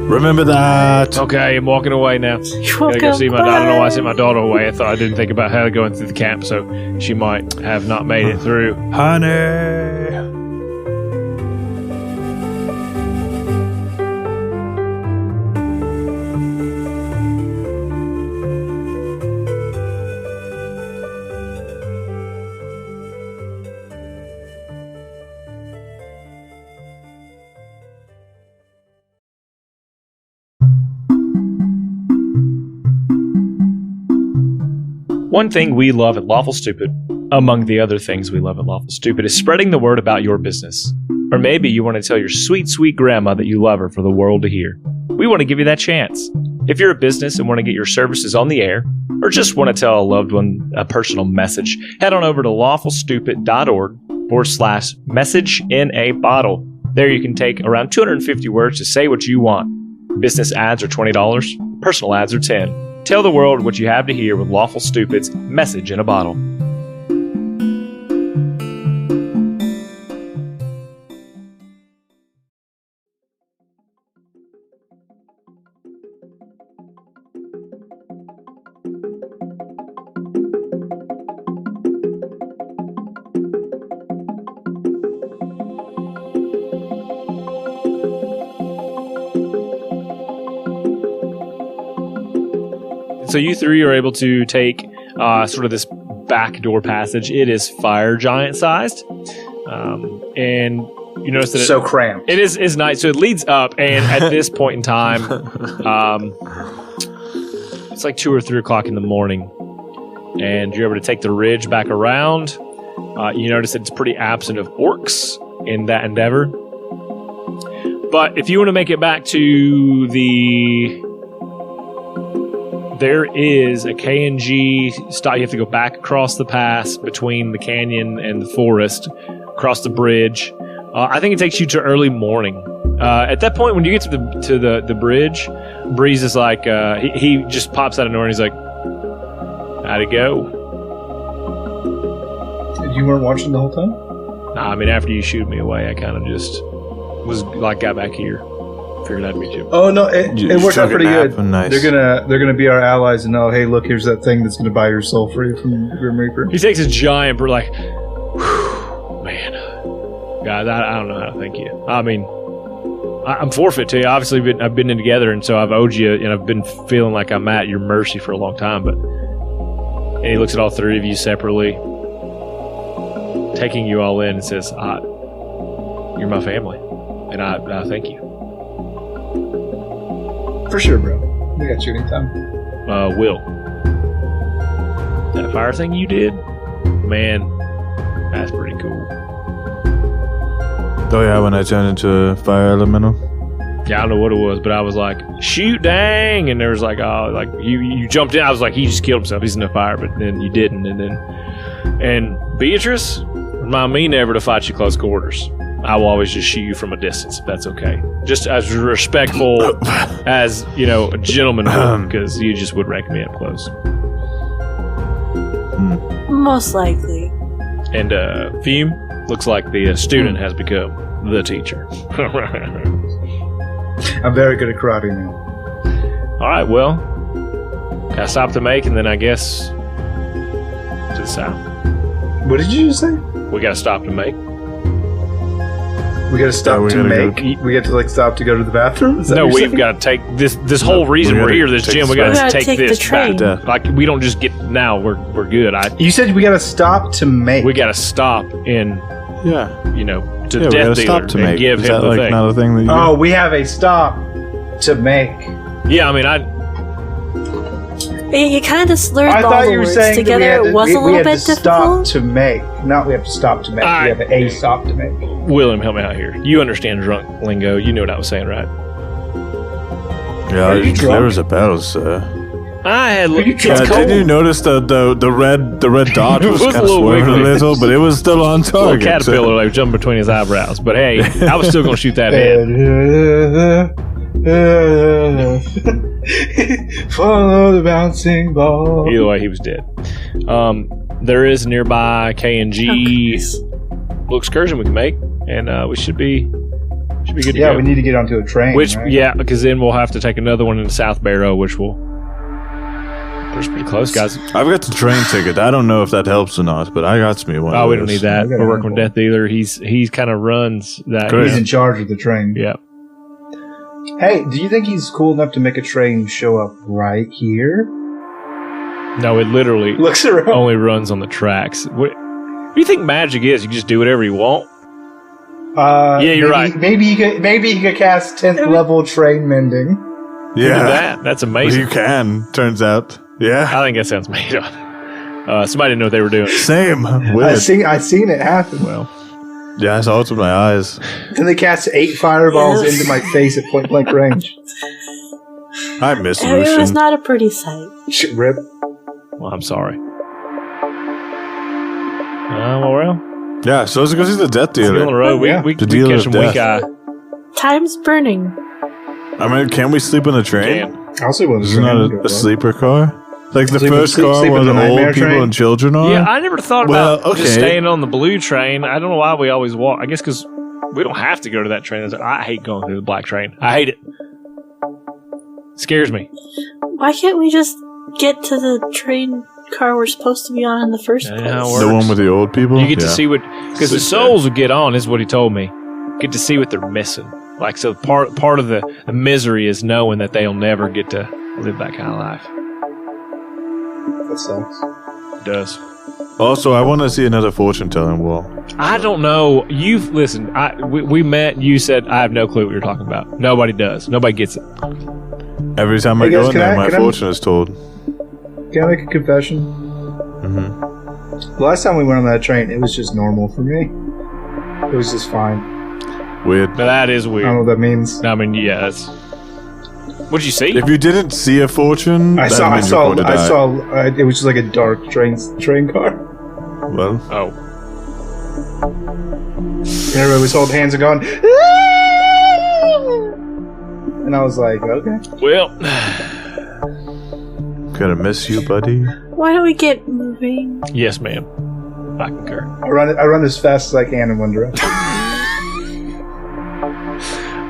Remember that. Okay, I'm walking away now. Gotta go see my daughter. I don't know why I sent my daughter away. I didn't think about her going through the camp, so she might have not made it through. Honey. One thing we love at Lawful Stupid, among the other things we love at Lawful Stupid, is spreading the word about your business. Or maybe you want to tell your sweet, sweet grandma that you love her for the world to hear. We want to give you that chance. If you're a business and want to get your services on the air, or just want to tell a loved one a personal message, head on over to lawfulstupid.org/message in a bottle. There you can take around 250 words to say what you want. Business ads are $20, personal ads are $10. Tell the world what you have to hear with Lawful Stupid's Message in a Bottle. So you three are able to take sort of this back door passage. It is fire giant sized, and you notice that it's so cramped. It is nice. So it leads up, and at this point in time, it's like 2 or 3 o'clock in the morning, and you're able to take the ridge back around. You notice that it's pretty absent of orcs in that endeavor. But if you want to make it back to there is a K&G stop. You have to go back across the pass between the canyon and the forest, across the bridge. I think it takes you to early morning. At that point, when you get to the bridge, Breeze is like, he just pops out of nowhere and he's like, how'd it go? You weren't watching the whole time? Nah, I mean, after you shooed me away, I kind of just got back here. Figured that'd be Jim. Oh no, it worked out pretty good. Nice. They're gonna be our allies, and hey, look, here's that thing that's gonna buy your soul free from the Grim Reaper. He takes a giant, like, whew, man, guys, I don't know how to thank you. I mean, I'm forfeit to you. Obviously, I've been in together, and so I've owed you, and I've been feeling like I'm at your mercy for a long time. But and he looks at all three of you separately, taking you all in, and says, "You're my family, and I thank you." For sure, bro. We got you anytime. Will, that fire thing you did, man, that's pretty cool. Oh yeah, when I turned into a fire elemental. Yeah, I don't know what it was, but I was like, shoot, dang, and there was like, oh, like you jumped in. I was like, he just killed himself. He's in the fire, but then you didn't, and Beatrice, remind me never to fight you close quarters. I will always just shoot you from a distance, if that's okay. Just as respectful as, a gentleman would, because you just would wreck me up close. Most likely. And Fume, looks like the student has become the teacher. I'm very good at karate now. All right, well, gotta stop to make, and then I guess to the south. What did you just say? We gotta stop to make. We gotta stop to make. We get to stop to go to the bathroom. Is that No, what you're we've saying? got to take this whole reason we're here. This gym, we got to take the this train. back. Like we don't just get now. We're good. You said we gotta stop to make. We got to stop and Yeah. to We death gotta dealer stop to and make. give Is him that the like thing. not a thing that you Oh, we have a stop to make. Yeah, I mean, You kind of slurred I all thought the you were words saying together. that we had to, It was a we little had bit to stop difficult. to make. Not we have to stop to make. We have a stop to make. William, help me out here. You understand drunk lingo. You knew what I was saying, right? Yeah, Are you drunk? there was a bell, sir. I had. you It's drunk? cold. Didn't you notice the red dot It was was kind a of little swerving a wiggly. little, but it was still on A little target. caterpillar like jumping between his eyebrows. But hey, I was still going to shoot that head. Follow the bouncing ball. Either way, he was dead. There is a nearby K&G little excursion we can make, and we should be good to Yeah, go. we need to get onto a train. Which, right? yeah, because then we'll have to take another one in South Barrow, which will put us pretty close, guys. I've got the train ticket. I don't know if that helps or not, but I got me one. Oh, of we don't those. need that. Okay, We're working with cool. Death Dealer. He's kind of runs that. Good. He's in charge of the train. Yeah. Hey, do you think he's cool enough to make a train show up right here? No, it literally Looks around. only runs on the tracks. What do you think magic is? You can just do whatever you want? Yeah, you're right. Maybe he could cast 10th level train mending. Look at Yeah, that. That's amazing. you can. Turns out, yeah, I think that sounds made up. Somebody didn't know what they were doing. same. I Weird. seen it happen. Well, Yeah, I saw it with my eyes. Then they cast 8 fireballs Yes. into my face at point blank range. I miss It was Lucian. not a pretty sight. Shit, rip. well, I'm sorry. Well, Yeah, so let's go see the Death still on the Dealer. road. Yeah. We The catch dealer some of weak death. eye. Time's burning. I mean, can we sleep on the train? Can. I'll see what Is it not a sleeper car? Like the Sleep- first sleep- car sleep where in the the old nightmare people train? and children are? Yeah, I never thought Well, about just okay. staying on the blue train. I don't know why we always walk. I guess because we don't have to go to that train. I hate going through the black train. I hate it. Scares me. Why can't we just get to the train car we're supposed to be on in the first Yeah, place? it The works. one with the old people? You get to Yeah. see what, because the souls would get on, is what he told me. Get to see what they're missing. Like, so part of the misery is knowing that they'll never get to live that kind of life. That sucks. It does. Also, I want to see another fortune telling wall. I don't know. Listen. We met. You said I have no clue what you're talking about. Nobody does. Nobody gets it. Every time Hey, I go guys, in can there, I- my can I- fortune is told. Can I make a confession? Mm-hmm. The last time we went on that train, it was just normal for me. It was just fine. Weird. But that is I don't weird. know what that means. I mean, yeah. That's. What'd you see? If you didn't see a fortune, I that saw. means you're going to die. It was just like a dark train car. Well, Oh, And everybody was holding hands and going. And I was like, okay. well. gonna miss you, buddy. Why don't we get moving? Yes, ma'am. I concur. I run as fast as I can in one direction.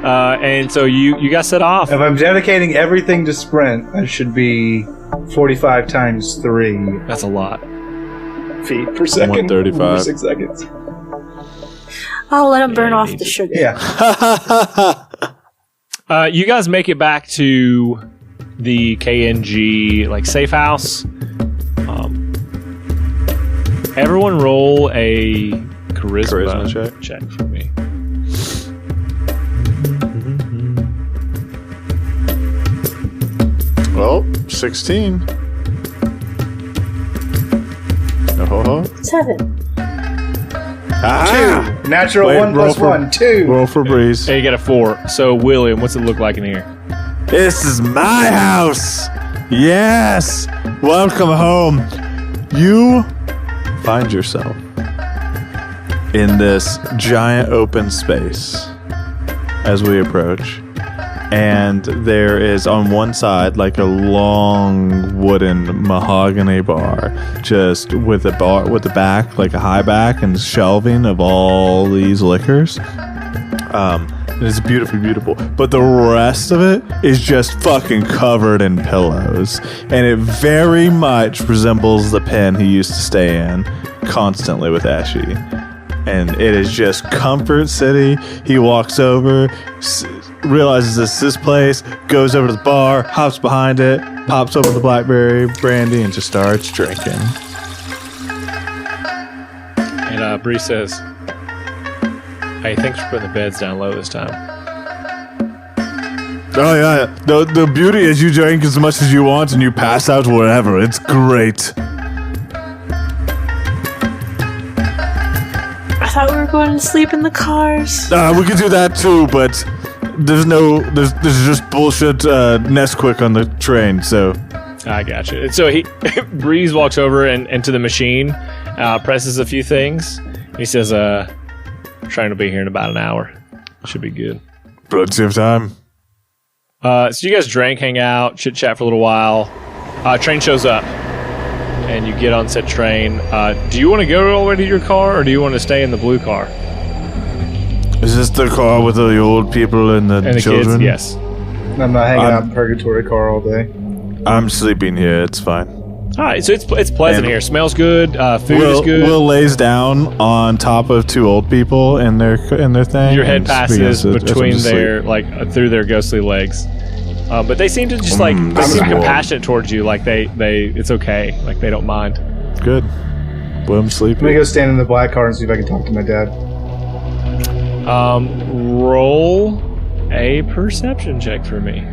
And so you got set off. If I'm dedicating everything to sprint, I should be 45 times 3 That's a lot. feet per second. 135. For 6 seconds. I'll let him burn off the sugar. Yeah. You guys make it back to the KNG safe house. Everyone roll a charisma check for me. Well, 16. Oh. 7. Ah! 2. Natural Wait, 1 plus 1. 2. Roll for Breeze. Hey, you got a 4. So, William, what's it look like in here? This is my house. Yes. Welcome home. You find yourself in this giant open space as we approach. And there is on one side a long wooden mahogany bar, just with the back, a high back and shelving of all these liquors. It's beautifully beautiful, but the rest of it is just fucking covered in pillows, and it very much resembles the pen he used to stay in constantly with Ashy. And it is just Comfort City. He walks over, realizes this is his place, goes over to the bar, hops behind it, pops open the blackberry brandy, and just starts drinking. And Bree says, "Hey, thanks for putting the beds down low this time." Oh yeah, the beauty is you drink as much as you want and you pass out wherever. It's great. I thought we were going to sleep in the cars. We could do that too, but there's just bullshit Nesquik on the train, so. I got you. And so Breeze walks over and to the machine, presses a few things. He says, trying to be here in about an hour. Should be good. Plenty of time. So you guys drink, hang out, chit chat for a little while. Train shows up, and you get on said train. Do you want to go already to your car, or do you want to stay in the blue car? Is this the car with the old people and the children? Kids? Yes. I'm not hanging out in Purgatory car all day. I'm sleeping here. It's fine. All right, so it's pleasant here. Smells good. Food is good. Will lays down on top of two old people in their thing. Your head passes between their through their ghostly legs, but they seem to just they seem compassionate towards you. They it's okay. They don't mind. Good. Well, I'm sleeping. Let me go stand in the black car and see if I can talk to my dad. Roll a perception check for me.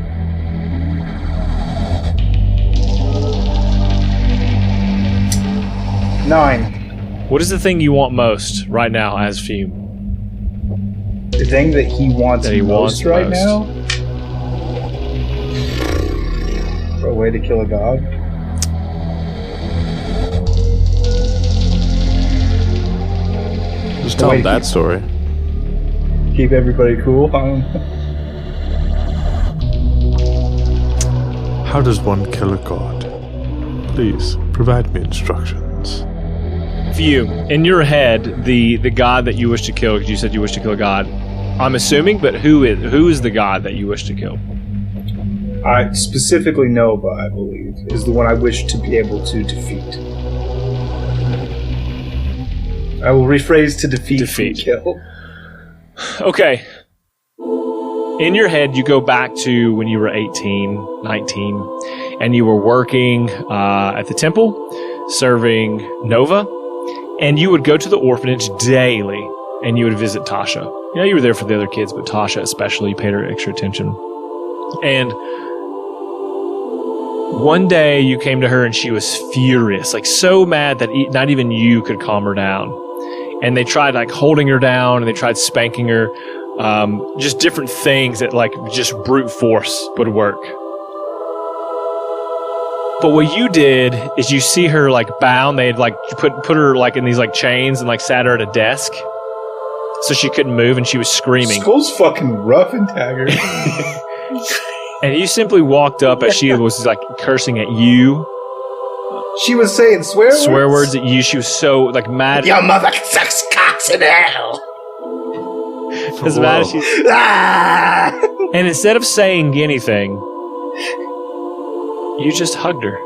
9. What is the thing you want most right now as Fume? The thing that he wants most right now? A way to kill a god? Just tell him that story. Keep everybody cool. How does one kill a god? Please, provide me instructions. Fume, in your head, the god that you wish to kill, because you said you wish to kill a god, I'm assuming, but who is the god that you wish to kill? I specifically Nova, I believe, is the one I wish to be able to defeat. I will rephrase to defeat. Kill. Okay. In your head, you go back to when you were 18, 19, and you were working at the temple, serving Nova, and you would go to the orphanage daily, and you would visit Tasha. You were there for the other kids, but Tasha especially, you paid her extra attention. And one day you came to her and she was furious, so mad that not even you could calm her down. And they tried holding her down, and they tried spanking her, just different things that just brute force would work. But what you did is you see her bound. They had put her in these chains and sat her at a desk, so she couldn't move, and she was screaming. School's fucking rough and taggart. And you simply walked up as she was cursing at you. She was saying swear words at you. She was so mad. Your mother sucks cocks in hell. as mad as she's... And instead of saying anything, you just hugged her.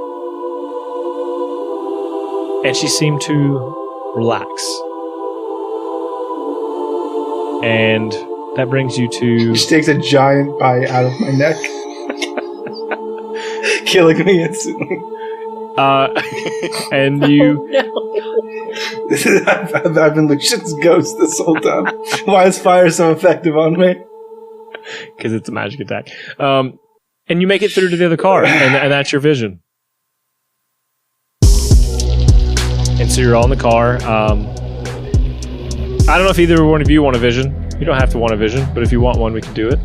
And she seemed to relax. And that brings you to... She takes a giant bite out of my neck. Killing me instantly. And you... I've been Lucian's ghost this whole time. Why is fire so effective on me? Because it's a magic attack. And you make it through to the other car, and that's your vision. And so you're all in the car. I don't know if either one of you want a vision. You don't have to want a vision, but if you want one, we can do it.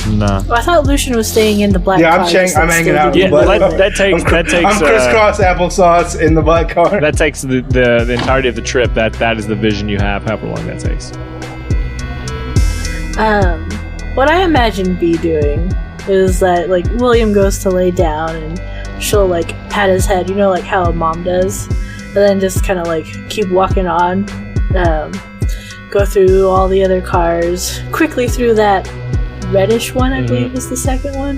Nah. Well, I thought Lucian was staying in the black car. I'm hanging out in the black car. That takes. I'm crisscross applesauce in the black car. That takes the entirety of the trip. That is the vision you have, however long that takes. What I imagine B doing is that, like, William goes to lay down and she'll, like, pat his head, you know, like how a mom does, and then just kind of, like, keep walking on, go through all the other cars, quickly through that reddish one, I believe is the second one.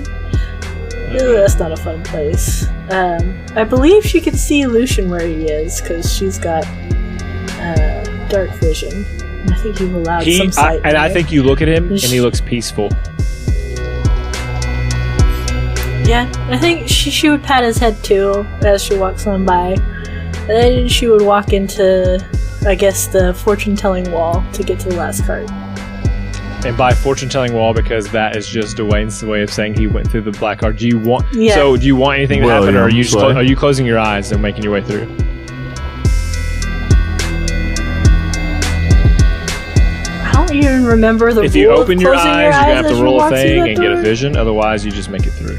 Ew, that's not a fun place. I believe she can see Lucian where he is, because she's got dark vision. And I think you've allowed some sight. I think you look at him, and he looks peaceful. Yeah, I think she would pat his head too as she walks on by. And then she would walk into, I guess, the fortune-telling wall to get to the last cart. And by fortune-telling wall, because that is just Dwayne's way of saying he went through the black card. Do you want? Yeah. So, do you want anything to happen, or are you just William, are you closing your eyes and making your way through? I don't even remember the rule. If you open of your closing eyes, your you're gonna have as to you roll a walk through thing that and get a door. vision. Otherwise, you just make it through.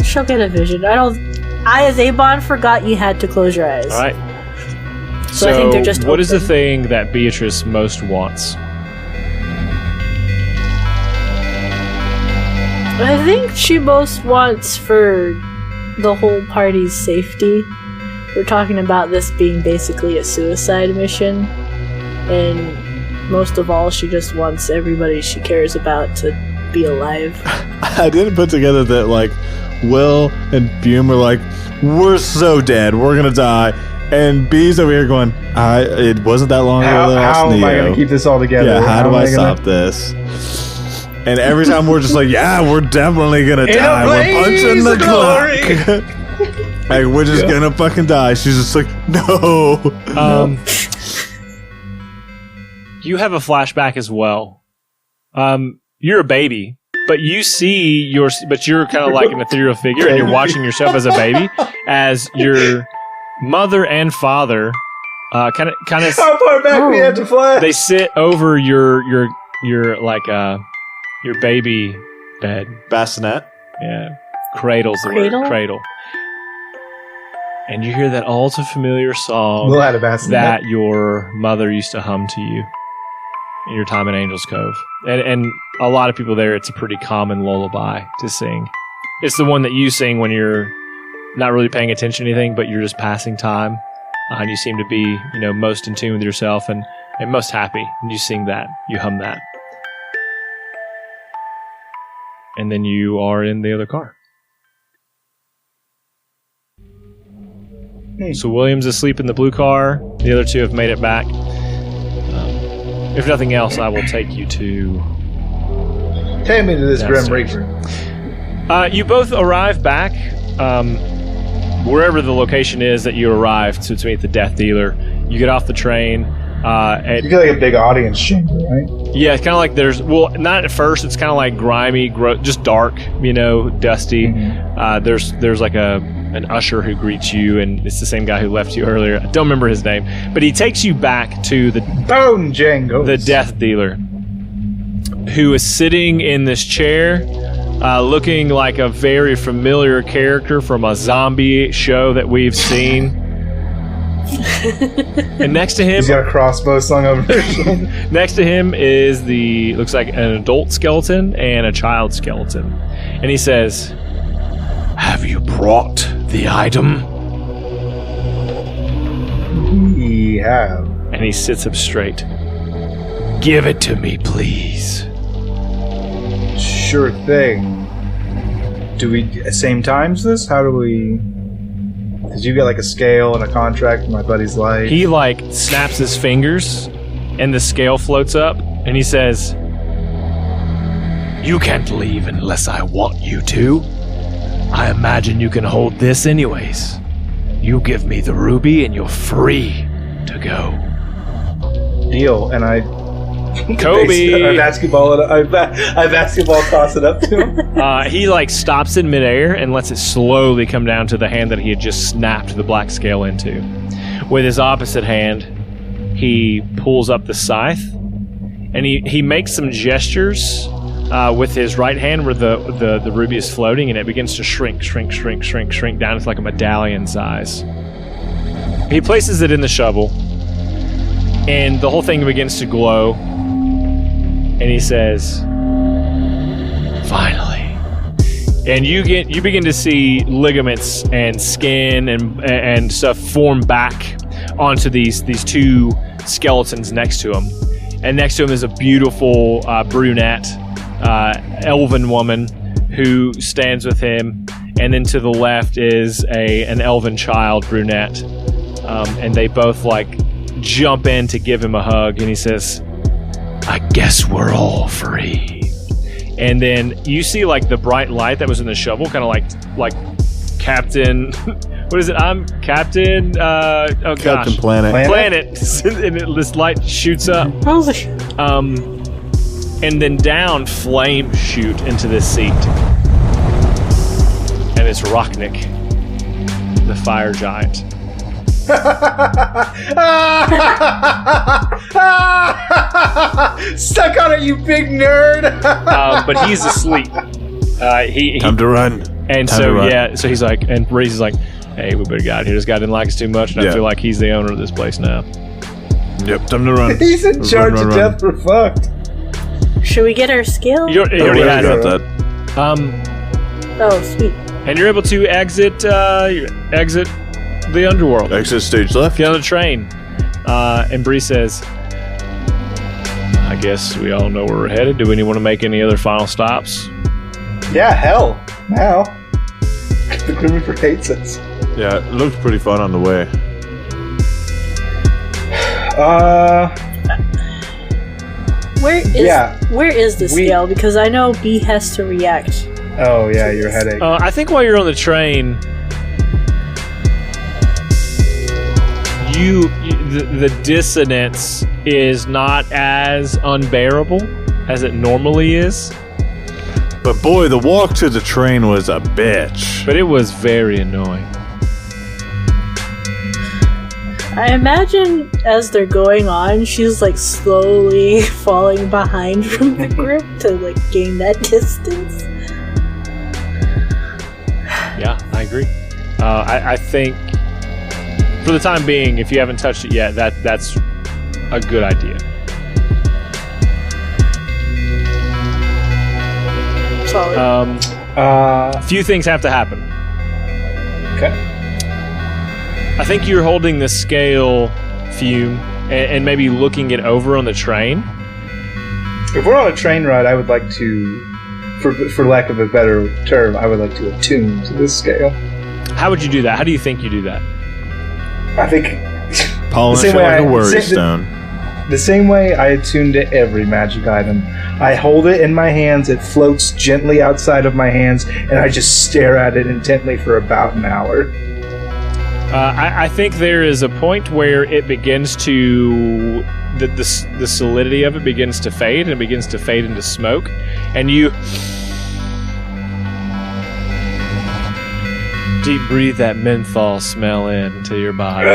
She'll get a vision. I, as Avon, forgot you had to close your eyes. All right. So I think they're just what is the open. thing that Beatrice most wants? I think she most wants for the whole party's safety. We're talking about this being basically a suicide mission. And most of all, she just wants everybody she cares about to be alive. I didn't put together that, like, Will and Bume are like, we're so dead, we're gonna die. And B's over here going, it wasn't that long ago that I How lost am I Neo. going to keep this all together? Yeah, how do am I gonna- stop this? And every time we're just like, yeah, we're definitely gonna die. We're punching the clock. Like, we're just gonna fucking die. She's just like, no. You have a flashback as well. You're a baby, but you see but you're kind of like an ethereal figure, and you're watching yourself as a baby, as your mother and father, kind of. How far back we have to fly? They sit over your baby bed. Bassinet. Yeah, cradle's the Cradle? word. Cradle. And you hear that all too familiar song We'll add a bassinet. that your mother used to hum to you in your time in Angel's Cove. And a lot of people there, it's a pretty common lullaby to sing. It's the one that you sing when you're not really paying attention to anything, but you're just passing time. And you seem to be, most in tune with yourself and most happy. And you sing that. You hum that. And then you are in the other car. So William's asleep in the blue car. The other two have made it back. If nothing else, I will take you to... Take me to this Grim downstairs. Reaper. You both arrive back wherever the location is that you arrived to meet the Death Dealer. You get off the train. You get like a big audience chamber, right? Yeah, it's kind of like not at first. It's kind of like grimy, just dark, dusty. Mm-hmm. There's like an usher who greets you, and it's the same guy who left you earlier. I don't remember his name, but he takes you back to the Bone Jangles. the Death Dealer, who is sitting in this chair, looking like a very familiar character from a zombie show that we've seen. And next to him, He's got a crossbow slung over his shoulder. next to him is looks like an adult skeleton and a child skeleton. And he says, "Have you brought the item?" We have. And he sits up straight. Give it to me, please. Sure thing. Do we same times this? How do we? Did you get like a scale and a contract for my buddy's life? He like snaps his fingers, and the scale floats up, and he says, "You can't leave unless I want you to. I imagine you can hold this anyways. You give me the ruby, and you're free to go." Deal. And I Kobe. I basketball toss it up to him. He like stops in midair and lets it slowly come down to the hand that he had just snapped the black scale into. With his opposite hand, he pulls up the scythe, and he makes some gestures with his right hand where the ruby is floating, and it begins to shrink down. It's like a medallion size. He places it in the shovel, and the whole thing begins to glow. And he says, "Finally." And you begin to see ligaments and skin and stuff form back onto these two skeletons next to him. And next to him is a beautiful brunette elven woman who stands with him. And then to the left is an elven child brunette. And they both like jump in to give him a hug. And he says, "I guess we're all free." And then you see like the bright light that was in the shovel, kind of like Captain. What is it? I'm Captain. Captain Planet. Planet. And this light shoots up. And then down flames shoot into this seat, and it's Rocknick, the fire giant. Stuck on it, you big nerd. But he's asleep. Time to run. And so he's like, and Breeze is like, "Hey, we better get out of here. This guy didn't like us too much, and I feel like he's the owner of this place now." Yep, time to run. He's in charge of death. We're fucked. Should we get our skill? You already had it. that. Oh, sweet. And you're able to exit the underworld. Exit stage left. Get on the train. And Bree says, "I guess we all know where we're headed. Do we want to make any other final stops?" Yeah, hell. Now. The Grim Reaper hates us. Yeah, it looked pretty fun on the way. Where is the scale? Because I know B has to react. Oh yeah, your headache. I think while you're on the train, the dissonance is not as unbearable as it normally is. But boy, the walk to the train was a bitch. But it was very annoying. I imagine as they're going on, she's like slowly falling behind from the group to like gain that distance. Yeah, I agree. I think for the time being, if you haven't touched it yet, that's a good idea. Solid. A few things have to happen. Okay. I think you're holding the scale, Fume, and maybe looking it over on the train. If we're on a train ride, I would like to, for lack of a better term, I would like to attune to this scale. How would you do that? How do you think you do that? I think polish it like a worry stone. The same way I attune to every magic item. I hold it in my hands, it floats gently outside of my hands, and I just stare at it intently for about an hour. I think there is a point where it begins to... The solidity of it begins to fade, and it begins to fade into smoke, and you... deep breathe that menthol smell into your body.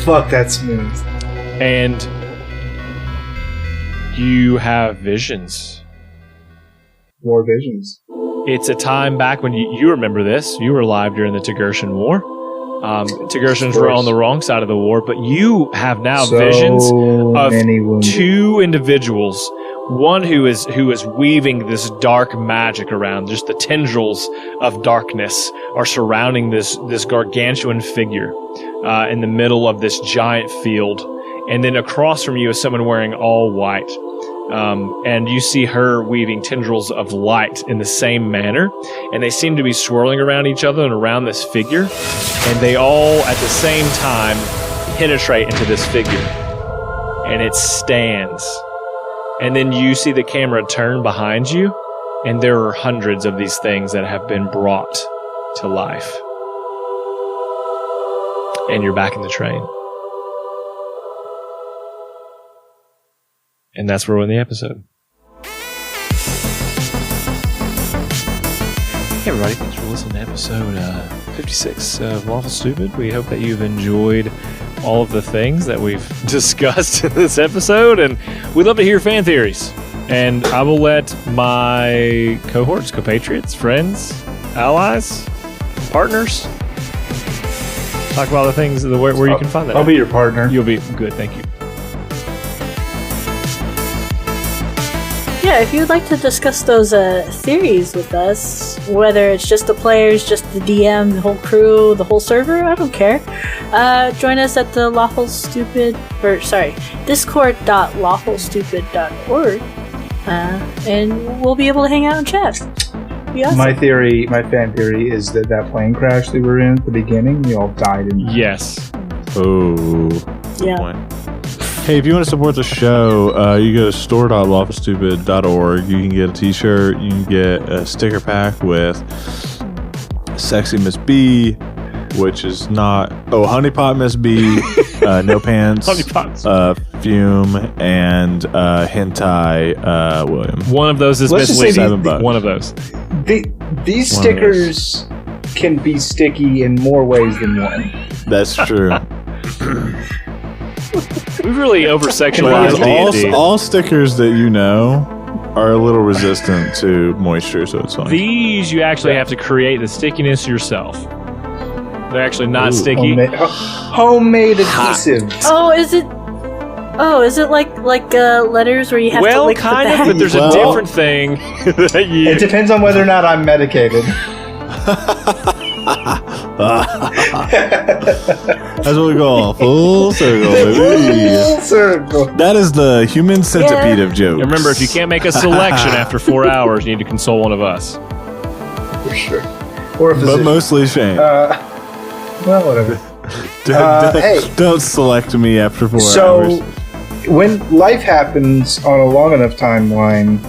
Fuck, that's smooth. And you have visions. More visions. It's a time back when you remember this. You were alive during the Togertian War. Togertians were on the wrong side of the war, but you have now visions of two individuals. One who is weaving this dark magic around. Just the tendrils of darkness are surrounding this gargantuan figure. in the middle of this giant field. And then across from you is someone wearing all white. And you see her weaving tendrils of light in the same manner. And they seem to be swirling around each other and around this figure. And they all, at the same time, penetrate into this figure. And it stands. And then you see the camera turn behind you. And there are hundreds of these things that have been brought to life. And you're back in the train. And that's where we're in the episode. Hey everybody, thanks for listening to episode 56 of Lawful Stupid. We hope that you've enjoyed all of the things that we've discussed in this episode, and we'd love to hear fan theories. And I will let my cohorts, compatriots, friends, allies, partners talk about the things where you can find that. I'll be your partner. You'll be good, thank you. Yeah, if you'd like to discuss those theories with us, whether it's just the players, just the DM, the whole crew, the whole server, I don't care. Join us at the discord.lawfulstupid.org, and we'll be able to hang out and chat. Be awesome. My fan theory is that plane crash they were in at the beginning, we all died in that. Yes. Oh. Yeah. Hey, if you want to support the show, you go to store.lawfulstupid.org. You can get a t-shirt. You can get a sticker pack with Sexy Miss B, which is not... Oh, Honeypot Miss B, No Pants, Fume, and Hentai William. One of those is Let's just say $7. One of those. These stickers can be sticky in more ways than one. That's true. We've really over-sexualized D&D. All stickers that you know are a little resistant to moisture, so it's fine. These, you actually have to create the stickiness yourself. They're actually not sticky. Homemade adhesive. Oh, is it like letters where you have to lick the kind back? of, but there's a different thing that you... It depends on whether or not I'm medicated. That's what we call full circle, baby. Full circle. That is the human centipede of jokes. Remember, if you can't make a selection after 4 hours, you need to console one of us. For sure. Or a physician. But mostly Shane. Well, whatever. Don't select me after 4 hours. So, when life happens on a long enough timeline,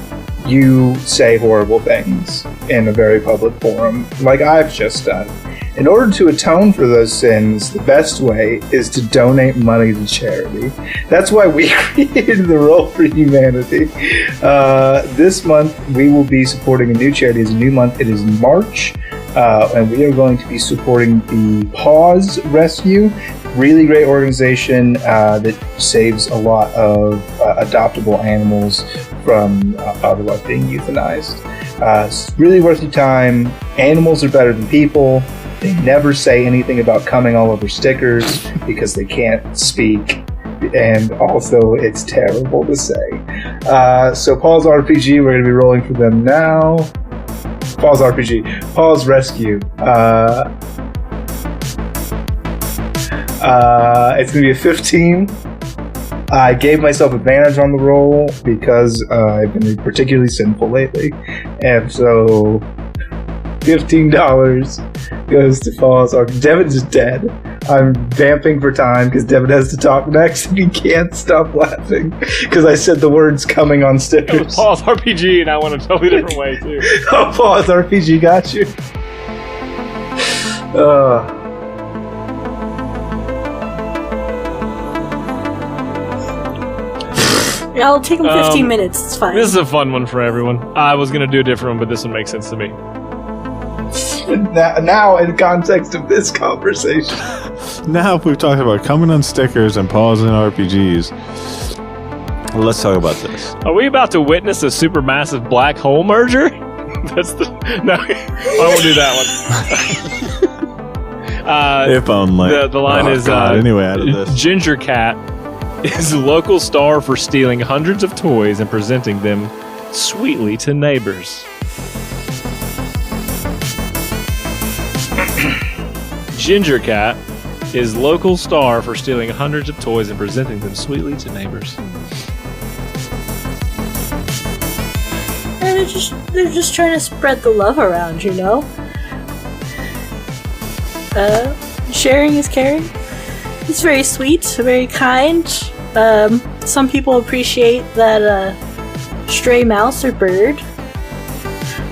you say horrible things in a very public forum, like I've just done. In order to atone for those sins, the best way is to donate money to charity. That's why we created the Roll for Humanity. This month, we will be supporting a new charity. It's a new month. It is March, and we are going to be supporting the Paws Rescue. Really great organization that saves a lot of adoptable animals from otherwise being euthanized. It's really worth your time. Animals are better than people. They never say anything about coming all over stickers because they can't speak. And also, it's terrible to say. So Paws RPG, we're going to be rolling for them now. Paws RPG. Paws Rescue. It's going to be a 15. I gave myself advantage on the roll because I've been particularly sinful lately. And so $15 goes to Paws RPG. Devin's just dead. I'm vamping for time because Devin has to talk next and he can't stop laughing because I said the words coming on stickers. It was Paws RPG and I went a totally different way too. Oh, Paws RPG got you. I'll take them 15 minutes. It's fine. This is a fun one for everyone. I was going to do a different one, but this one makes sense to me. Now, in context of this conversation. Now, if we've talked about coming on stickers and Paws and RPGs, let's talk about this. Are we about to witness a supermassive black hole merger? That's the... No, I won't do that one. If only. The line is... anyway, out of this. Ginger Cat is a local star for stealing hundreds of toys and presenting them sweetly to neighbors. Ginger Cat is local star for stealing hundreds of toys and presenting them sweetly to neighbors. And they're just trying to spread the love around, you know? Sharing is caring. It's very sweet, very kind. Some people appreciate that stray mouse or bird.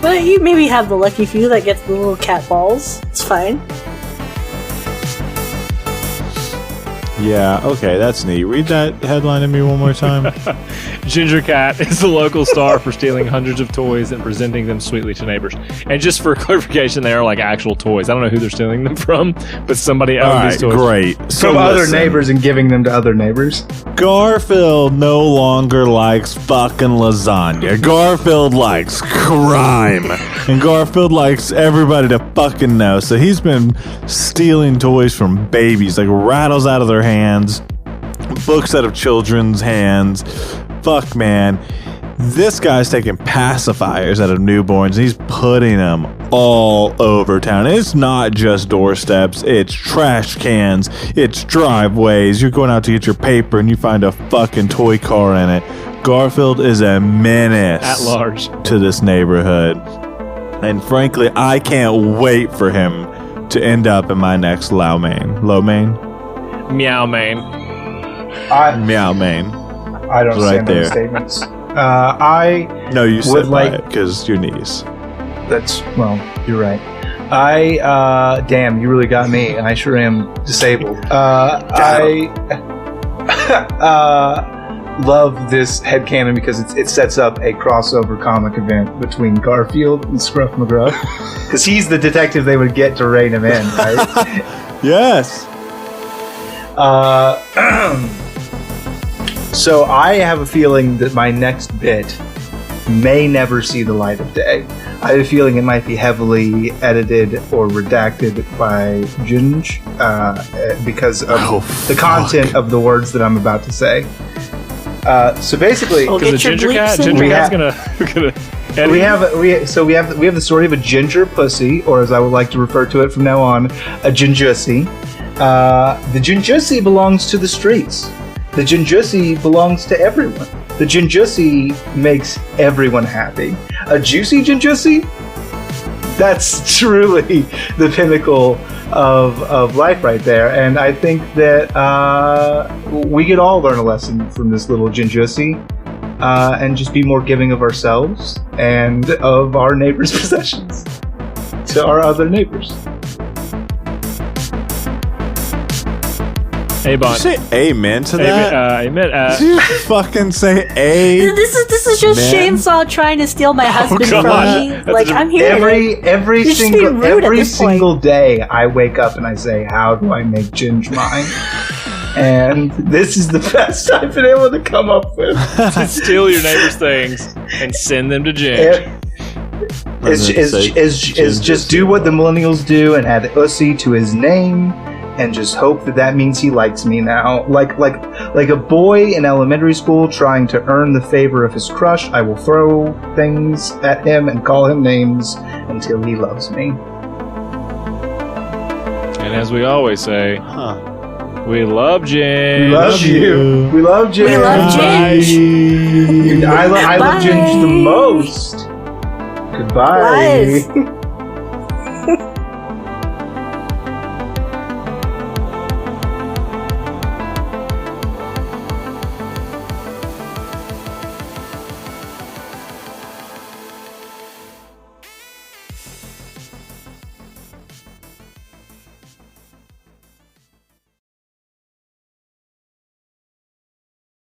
But you maybe have the lucky few that gets the little cat balls. It's fine. Yeah, okay, that's neat. Read that headline to me one more time. Ginger Cat is the local star for stealing hundreds of toys and presenting them sweetly to neighbors. And just for clarification, they are like actual toys. I don't know who they're stealing them from, but somebody owned these toys. Great. From other neighbors and giving them to other neighbors. Garfield no longer likes fucking lasagna. Garfield likes crime. And Garfield likes everybody to fucking know. So he's been stealing toys from babies, like rattles out of their hands, books out of children's hands. Fuck, man. This guy's taking pacifiers out of newborns. He's putting them all over town. It's not just doorsteps. It's trash cans. It's driveways. You're going out to get your paper and you find a fucking toy car in it. Garfield is a menace At large to this neighborhood. And frankly, I can't wait for him to end up in my next Meow Main. Meow Main. Meow Main. I don't Right stand there. those statements. No, you said like- it because your niece. Well, you're right. Damn, you really got me, and I sure am disabled. I love this headcanon because it sets up a crossover comic event between Garfield and Scruff McGruff. Because he's the detective they would get to rein him in, right? Yes. So I have a feeling that my next bit may never see the light of day. I have a feeling it might be heavily edited or redacted by Ginge because of the content of the words that I'm about to say. So basically, Oh, Because the get your Ginger bleeps Cat, in Ginger there. Cat's gonna edit. we have the story of a ginger pussy, or as I would like to refer to it from now on, a ginjussy. The ginjussy belongs to the streets. The ginjussy belongs to everyone. The ginjussy makes everyone happy. A juicy ginjussy? That's truly the pinnacle of life right there. And I think that we could all learn a lesson from this little ginjussy and just be more giving of ourselves and of our neighbors' possessions to our other neighbors. Hey, Did Bond. you say amen to that? Amen. Did you fucking say a? This is just Man. Shainsaw trying to steal my husband God. from me. That's Like, I'm here. Every You're just being rude at this point. single day, I wake up and I say, "How do I make Ginge mine?" And this is the best I've been able to come up with. To steal your neighbor's things and send them to Ginger. Is just do what the millennials do and add Ussy to his name, and just hope that means he likes me now. Like a boy in elementary school trying to earn the favor of his crush, I will throw things at him and call him names until he loves me. And as we always say, we love Ginge. We love you. We love Ginge. We love Ginge. I love Bye. Ginge the most. Goodbye. Lies.